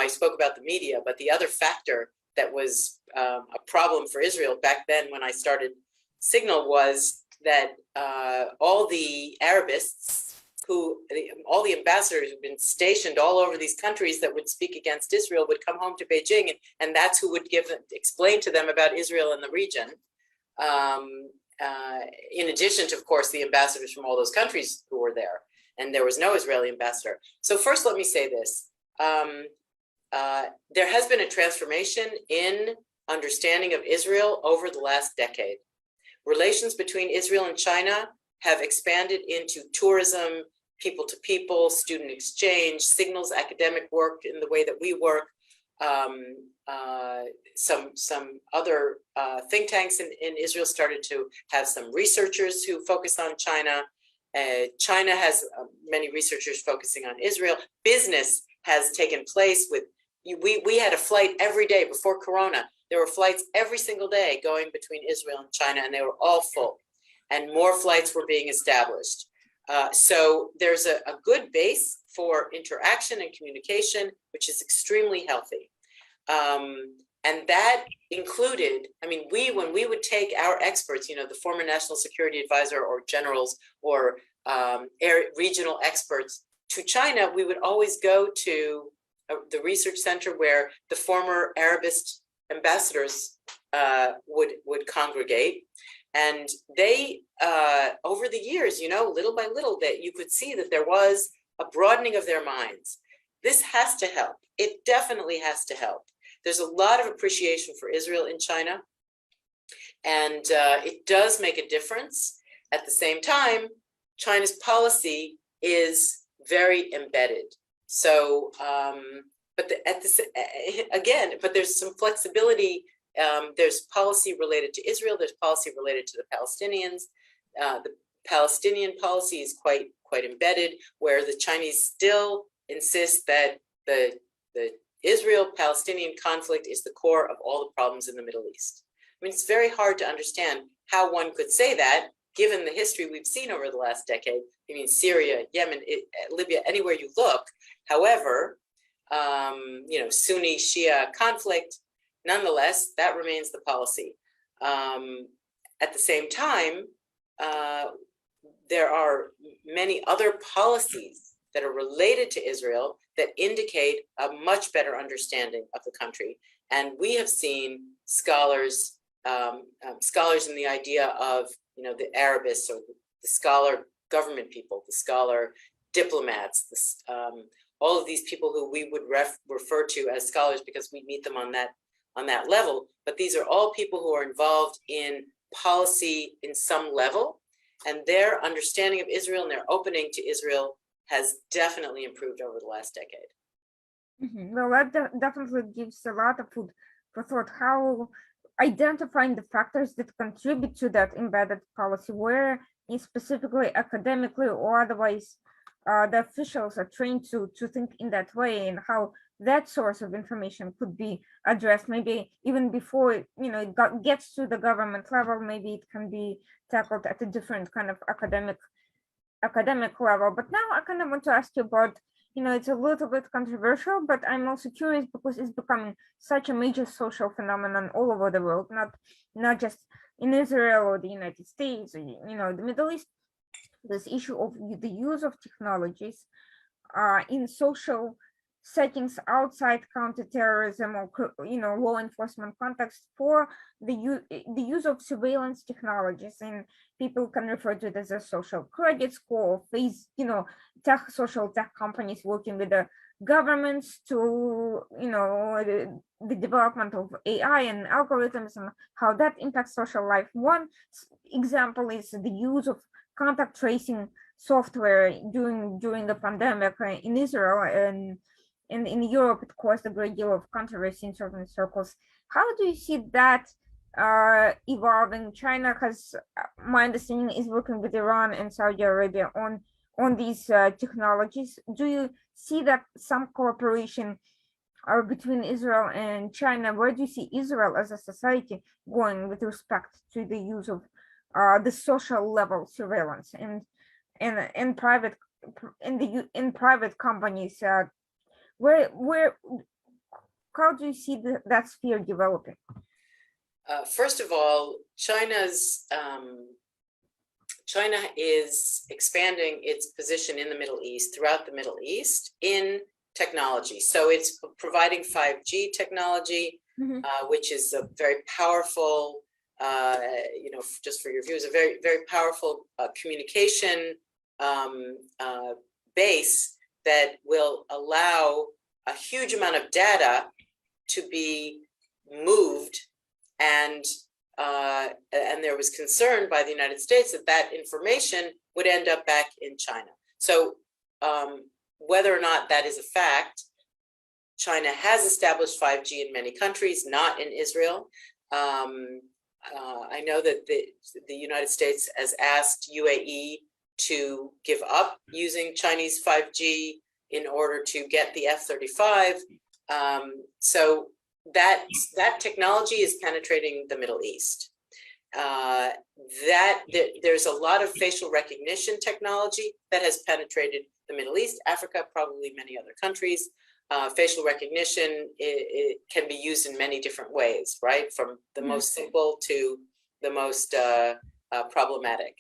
I spoke about the media, but the other factor that was a problem for Israel back then when I started Signal was that all the Arabists all the ambassadors who've been stationed all over these countries that would speak against Israel would come home to Beijing, and that's who would explain to them about Israel and the region. In addition to, of course, the ambassadors from all those countries who were there, and there was no Israeli ambassador. So first, let me say this. There has been a transformation in understanding of Israel over the last decade. Relations between Israel and China have expanded into tourism, people to people, student exchange, Signal's academic work in the way that we work. Some other think tanks in Israel started to have some researchers who focus on China. China has many researchers focusing on Israel. Business has taken place with, we had a flight every day before Corona. There were flights every single day going between Israel and China, and they were all full, and more flights were being established. So there's a good base for interaction and communication, which is extremely healthy. And that included, when we would take our experts, the former national security advisor or generals or regional experts to China, we would always go to the research center where the former Arabist ambassadors would congregate. And they, over the years, little by little, that you could see that there was a broadening of their minds. This has to help. It definitely has to help. There's a lot of appreciation for Israel in China, and it does make a difference. At the same time, China's policy is very embedded. So, but there's some flexibility. There's policy related to Israel. There's policy related to the Palestinians. The Palestinian policy is quite embedded, where the Chinese still insist that the Israel-Palestinian conflict is the core of all the problems in the Middle East. It's very hard to understand how one could say that, given the history we've seen over the last decade. Syria, Yemen, Libya, anywhere you look. However, Sunni Shia conflict, nonetheless, that remains the policy. At the same time, there are many other policies that are related to Israel that indicate a much better understanding of the country. And we have seen scholars in the idea of, the Arabists, or the scholar government people, the scholar diplomats, all of these people who we would refer to as scholars because we meet them on that level. But these are all people who are involved in policy in some level, and their understanding of Israel and their opening to Israel has definitely improved over the last decade. Mm-hmm. Well, that definitely gives a lot of food for thought. How identifying the factors that contribute to that embedded policy, where specifically academically or otherwise the officials are trained to think in that way, and how that source of information could be addressed, maybe even before it gets to the government level. Maybe it can be tackled at a different kind of academic level. But now I kind of want to ask you about, it's a little bit controversial, but I'm also curious because it's becoming such a major social phenomenon all over the world, not just in Israel or the United States, or, the Middle East. This issue of the use of technologies in social settings outside counterterrorism or law enforcement context, for the use of surveillance technologies, and people can refer to it as a social credit score, social tech companies working with the governments to the development of AI and algorithms and how that impacts social life. One example is the use of contact tracing software during the pandemic in Israel, and in Europe, it caused a great deal of controversy in certain circles. How do you see that evolving? China has, my understanding, is working with Iran and Saudi Arabia on these technologies. Do you see that some cooperation between Israel and China? Where do you see Israel as a society going with respect to the use of the social level surveillance and private in private companies? Where how do you see that sphere developing? First of all, China is expanding its position in the Middle East, throughout the Middle East, in technology. So it's providing 5G technology, which is a very powerful, just for your views, a very, very powerful communication base that will allow a huge amount of data to be moved, and there was concern by the United States that that information would end up back in China. So whether or not that is a fact, China has established 5G in many countries, not in Israel. I know that the United States has asked UAE to give up using Chinese 5G in order to get the F-35. So that technology is penetrating the Middle East. There's a lot of facial recognition technology that has penetrated the Middle East, Africa, probably many other countries. Facial recognition, it can be used in many different ways, right? From the most simple to the most problematic.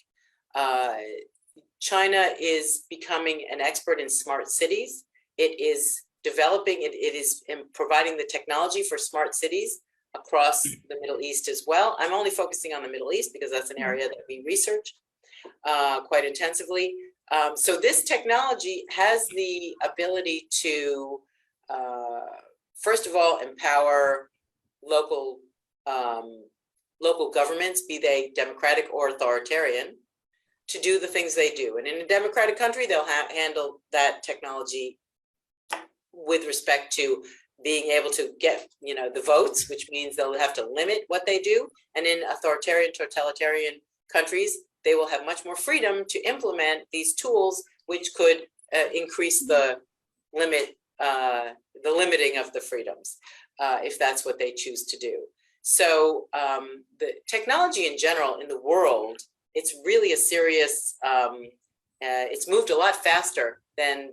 China is becoming an expert in smart cities. It is developing, it is providing the technology for smart cities across the Middle East as well. I'm only focusing on the Middle East because that's an area that we research quite intensively. So this technology has the ability to, first of all, empower local governments, be they democratic or authoritarian, to do the things they do. And in a democratic country, they'll handle that technology with respect to being able to get, the votes, which means they'll have to limit what they do. And in authoritarian, totalitarian countries, they will have much more freedom to implement these tools, which could increase the limiting of the freedoms, if that's what they choose to do. So the technology in general in the world, it's really a serious, it's moved a lot faster than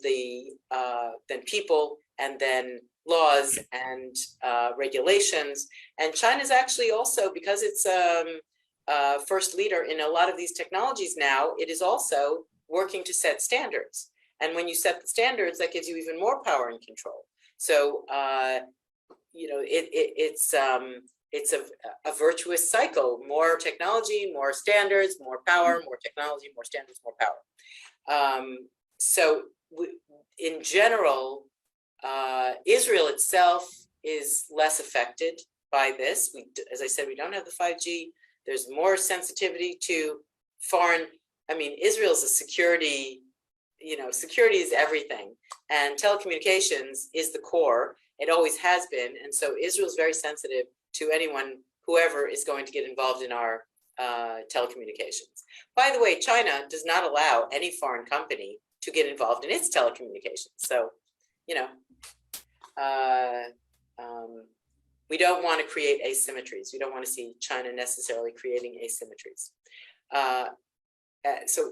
people and then laws and regulations. And China's actually also, because it's first leader in a lot of these technologies now, it is also working to set standards. And when you set the standards, that gives you even more power and control. So, it's a virtuous cycle: more technology, more standards, more power, more technology, more standards, more power. In general, Israel itself is less affected by this. As I said, we don't have the 5G. There's more sensitivity to foreign. Israel's a security. Security is everything, and telecommunications is the core. It always has been, and so Israel's very sensitive to whoever is going to get involved in our telecommunications. By the way, China does not allow any foreign company to get involved in its telecommunications. So, we don't want to create asymmetries. We don't want to see China necessarily creating asymmetries. So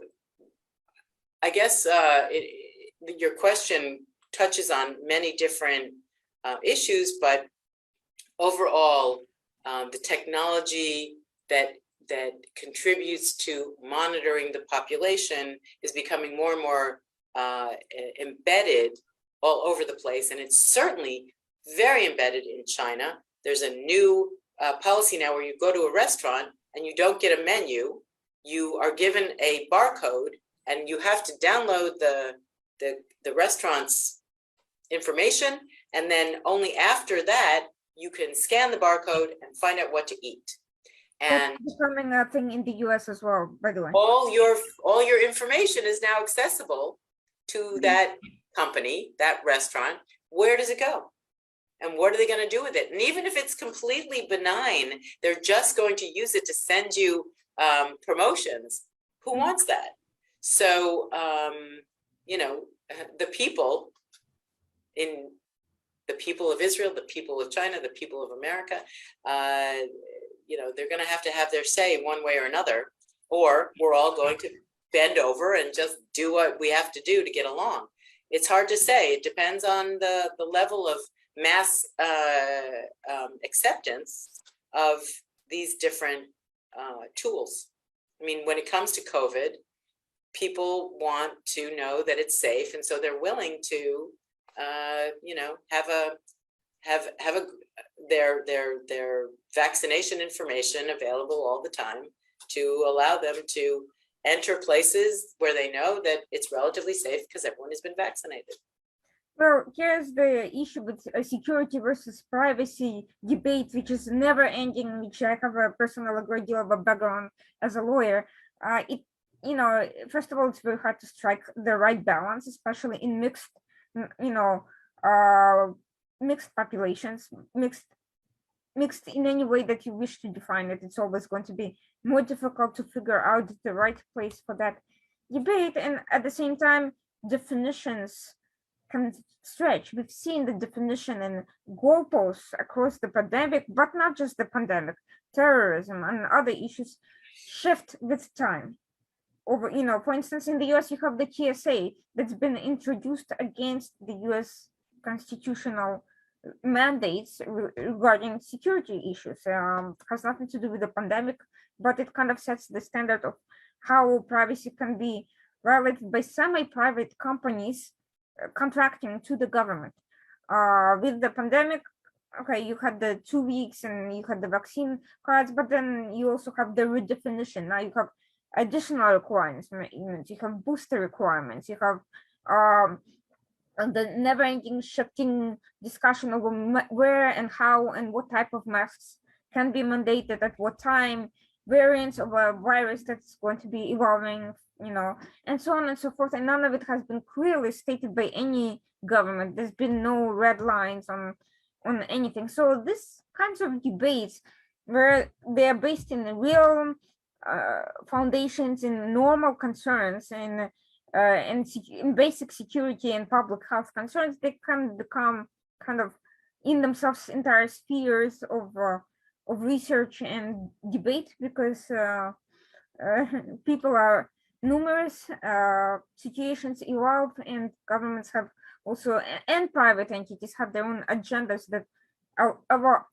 I guess your question touches on many different issues, but overall, the technology that contributes to monitoring the population is becoming more and more embedded all over the place, and it's certainly very embedded in China. There's a new policy now where you go to a restaurant and you don't get a menu. You are given a barcode, and you have to download the restaurant's information, and then only after that you can scan the barcode and find out what to eat. And That's becoming a thing in the US as well, by the way. all your information is now accessible to Mhm. that company, that restaurant. Where does it go? And what are they going to do with it? And even if it's completely benign, they're just going to use it to send you promotions. Who Mhm. wants that? So, the people the people of Israel, the people of China, the people of America, they're going to have their say one way or another, or we're all going to bend over and just do what we have to do to get along. It's hard to say. It depends on the level of mass acceptance of these different tools. I mean, when it comes to COVID, people want to know that it's safe, and so they're willing to have their vaccination information available all the time to allow them to enter places where they know that it's relatively safe because everyone has been vaccinated. Well, here's the issue with security versus privacy debate, which is never ending, which I have a personal great deal of a background as a lawyer. First of all, it's very hard to strike the right balance, especially in mixed populations, mixed in any way that you wish to define it. It's always going to be more difficult to figure out the right place for that debate. And at the same time, definitions can stretch. We've seen the definition and goalposts across the pandemic, but not just the pandemic, terrorism and other issues shift with time. For instance, in the US, you have the TSA that's been introduced against the US constitutional mandates regarding security issues. Has nothing to do with the pandemic, but it kind of sets the standard of how privacy can be violated by semi-private companies contracting to the government. With the pandemic, okay, you had the 2 weeks and you had the vaccine cards, but then you also have the redefinition. Now you have additional requirements. You have booster requirements. You have the never-ending shifting discussion over where and how and what type of masks can be mandated at what time, variants of a virus that's going to be evolving, and so on and so forth. And none of it has been clearly stated by any government. There's been no red lines on anything. So these kinds of debates, where they are based in real foundations, in normal concerns, and in basic security and public health concerns, they can become kind of in themselves entire spheres of research and debate, because people are numerous, situations evolve, and governments have also, and private entities have their own agendas that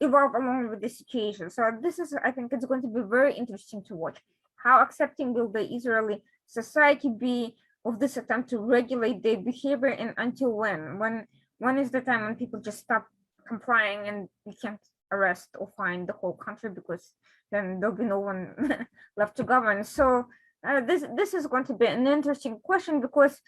evolve along with the situation. So I think it's going to be very interesting to watch. How accepting will the Israeli society be of this attempt to regulate their behavior, and until when? When is the time when people just stop complying and you can't arrest or fine the whole country, because then there'll be no one left to govern? So this is going to be an interesting question, because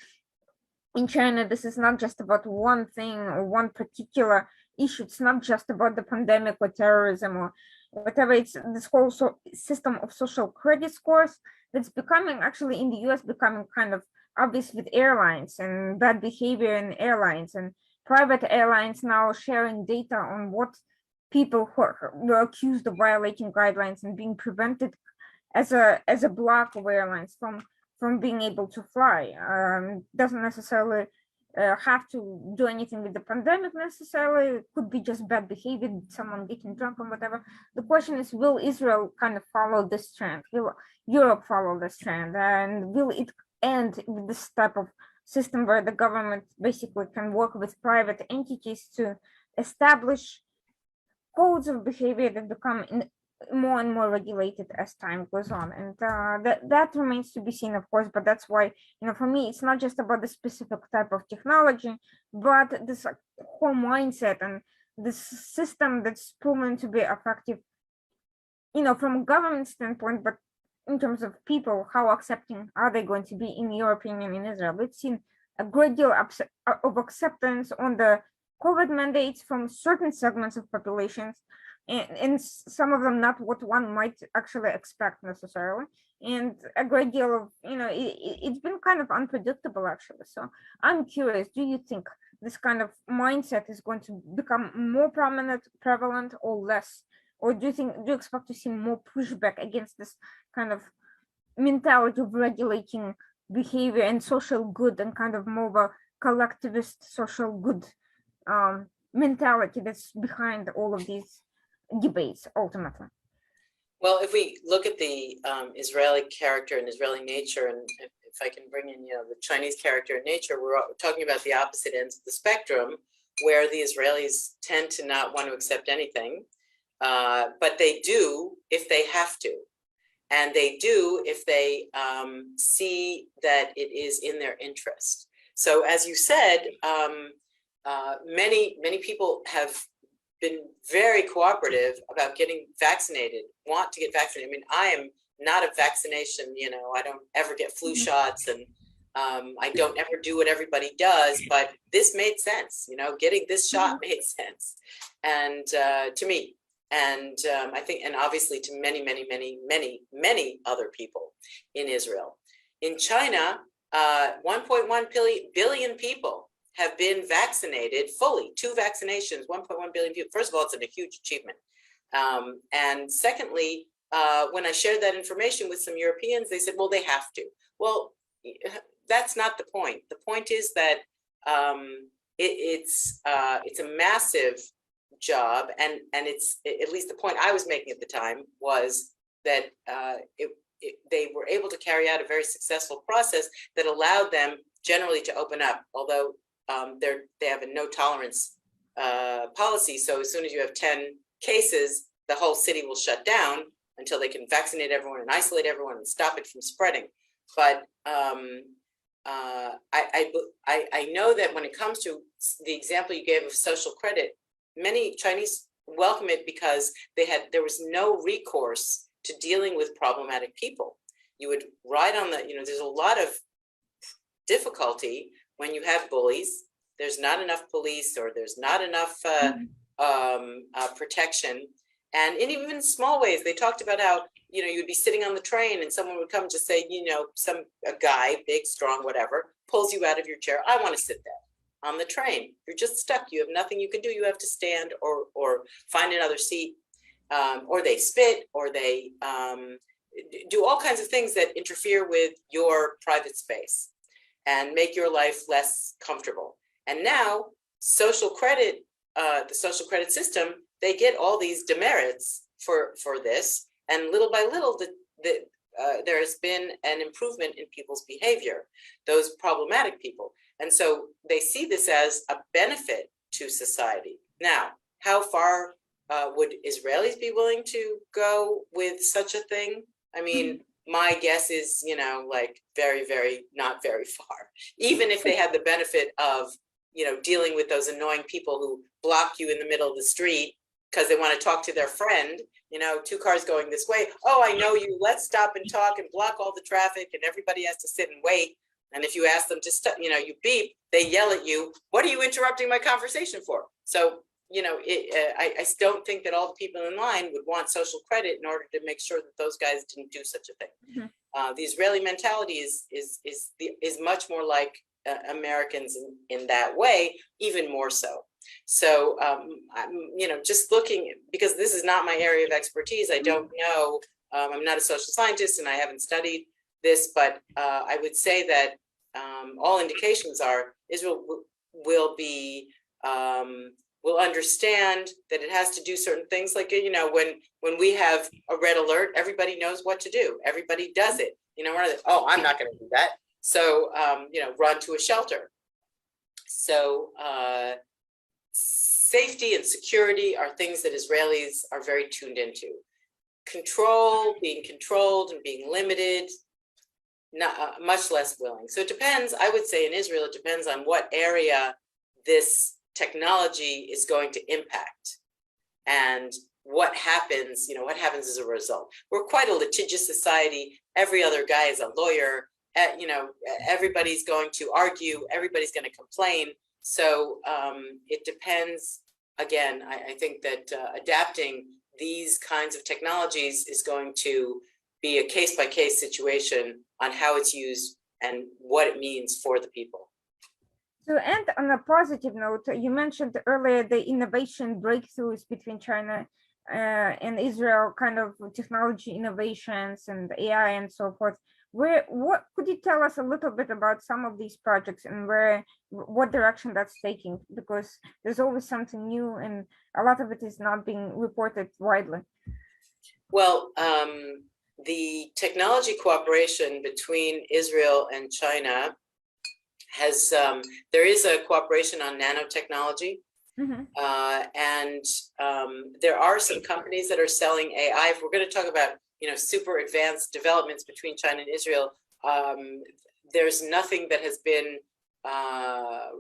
in China, this is not just about one thing or one particular issue. It's not just about the pandemic or terrorism or whatever. It's this whole system of social credit scores that's becoming, actually in the US, becoming kind of obvious with airlines and bad behavior in airlines, and private airlines now sharing data on what people who were accused of violating guidelines and being prevented as a block of airlines from being able to fly. Doesn't necessarily have to do anything with the pandemic necessarily. It could be just bad behavior, someone getting drunk or whatever. The question is, will Israel kind of follow this trend? Will Europe follow this trend? And will it end with this type of system where the government basically can work with private entities to establish codes of behavior that become more and more regulated as time goes on? And that remains to be seen, of course. But that's why, for me, it's not just about the specific type of technology, but this whole mindset and this system that's proven to be effective, from a government standpoint, but in terms of people, how accepting are they going to be, in your opinion, in Israel? We've seen a great deal of acceptance on the COVID mandates from certain segments of populations, and some of them not what one might actually expect necessarily, and a great deal of, it's been kind of unpredictable actually. So I'm curious, do you think this kind of mindset is going to become more prominent, prevalent, or less? Or do you expect to see more pushback against this kind of mentality of regulating behavior and social good, and kind of more of a collectivist social good mentality that's behind all of these debates ultimately? Well, if we look at the Israeli character and Israeli nature, and if I can bring in, the Chinese character and nature, we're talking about the opposite ends of the spectrum, where the Israelis tend to not want to accept anything, but they do if they have to. And they do if they see that it is in their interest. So as you said, many people have been very cooperative about getting vaccinated, want to get vaccinated. I mean, I am not a vaccination, I don't ever get flu shots, and I don't ever do what everybody does, but this made sense, getting this shot made sense. And to me, and I think, and obviously to many other people in Israel. In China, 1.1 billion people have been vaccinated fully, 2 vaccinations, 1.1 billion people. First of all, it's a huge achievement. And secondly, when I shared that information with some Europeans, they said, well, they have to. Well, that's not the point. The point is that it's a massive job, and it's, at least the point I was making at the time was that they were able to carry out a very successful process that allowed them generally to open up, although they have a no tolerance policy. So as soon as you have 10 cases, the whole city will shut down until they can vaccinate everyone and isolate everyone and stop it from spreading. But I know that when it comes to the example you gave of social credit, many Chinese welcome it because there was no recourse to dealing with problematic people. You would ride on there's a lot of difficulty when you have bullies. There's not enough police, or there's not enough protection. And in even small ways, they talked about how, you'd be sitting on the train and someone would come and just say, a guy, big, strong, whatever, pulls you out of your chair. I want to sit there on the train. You're just stuck. You have nothing you can do. You have to stand or find another seat, or they spit, or they do all kinds of things that interfere with your private space and make your life less comfortable. And now social credit, the social credit system, they get all these demerits for this. And little by little, there has been an improvement in people's behavior, those problematic people. And so they see this as a benefit to society. Now, how far would Israelis be willing to go with such a thing? I mean, my guess is, like very, very, not very far. Even if they had the benefit of, dealing with those annoying people who block you in the middle of the street because they want to talk to their friend, 2 cars going this way. Oh, I know you. Let's stop and talk and block all the traffic, and everybody has to sit and wait. And if you ask them to stop, you beep, they yell at you. What are you interrupting my conversation for? So, I don't think that all the people in line would want social credit in order to make sure that those guys didn't do such a thing. The Israeli mentality is much more like Americans in that way, even more so. So, just looking, because this is not my area of expertise, I don't know. I'm not a social scientist and I haven't studied this, but I would say that all indications are Israel will understand that it has to do certain things. Like, when we have a red alert, everybody knows what to do. Everybody does it. Oh, I'm not going to do that. So, run to a shelter. So safety and security are things that Israelis are very tuned into. Control, being controlled and being limited, not much less willing. So it depends, I would say in Israel, it depends on what area this technology is going to impact and what happens as a result. We're quite a litigious society. Every other guy is a lawyer. Everybody's going to argue. Everybody's going to complain. So it depends again, I think that adapting these kinds of technologies is going to be a case-by-case situation on how it's used and what it means for the people. To end on a positive note, you mentioned earlier the innovation breakthroughs between China and Israel, kind of technology innovations and AI and so forth. What could you tell us a little bit about some of these projects and what direction that's taking? Because there's always something new, and a lot of it is not being reported widely. Well, the technology cooperation between Israel and China has, there is a cooperation on nanotechnology. Mm-hmm. And there are some companies that are selling AI. If we're going to talk about, super advanced developments between China and Israel, there's nothing that has been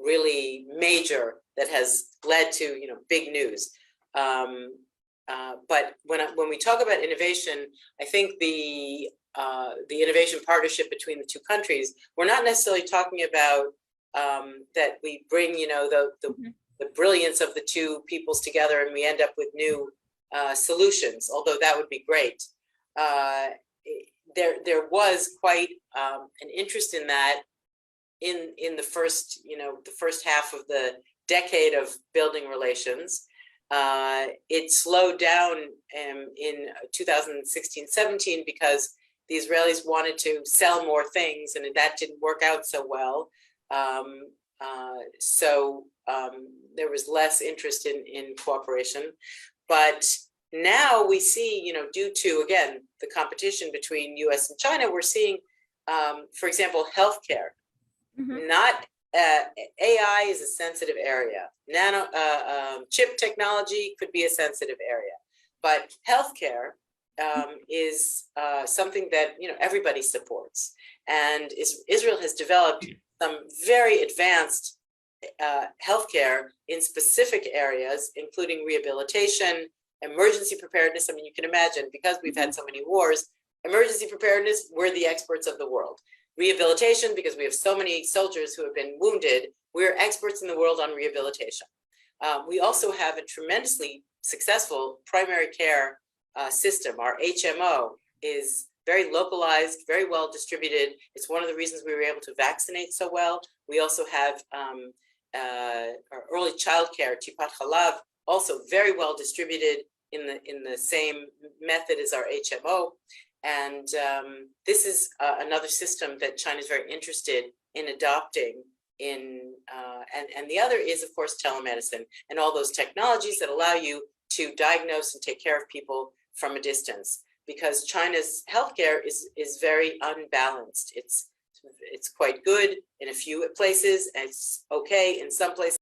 really major that has led to, big news. But when we talk about innovation, I think the innovation partnership between the two countries, we're not necessarily talking about that we bring, the brilliance of the two peoples together and we end up with new solutions, although that would be great. There was quite an interest in that in the first, the first half of the decade of building relations. It slowed down in 2016-17 because the Israelis wanted to sell more things, and that didn't work out so well. So there was less interest in cooperation. But now we see, due to, again, the competition between US and China, we're seeing, for example, healthcare. Mm-hmm. Not AI is a sensitive area. Chip technology could be a sensitive area, but healthcare is something that everybody supports, and Israel has developed some very advanced healthcare in specific areas, including rehabilitation, emergency preparedness. I mean, you can imagine, because we've had so many wars, emergency preparedness, we're the experts of the world. Rehabilitation, because we have so many soldiers who have been wounded, we're experts in the world on rehabilitation. We also have a tremendously successful primary care system. Our HMO is very localized, very well distributed. It's one of the reasons we were able to vaccinate so well. We also have our early childcare, Tipat Halav, also very well distributed in the same method as our HMO. And this is another system that China is very interested in adopting. And the other is, of course, telemedicine and all those technologies that allow you to diagnose and take care of people from a distance. Because China's healthcare is very unbalanced. It's quite good in a few places, and it's okay in some places.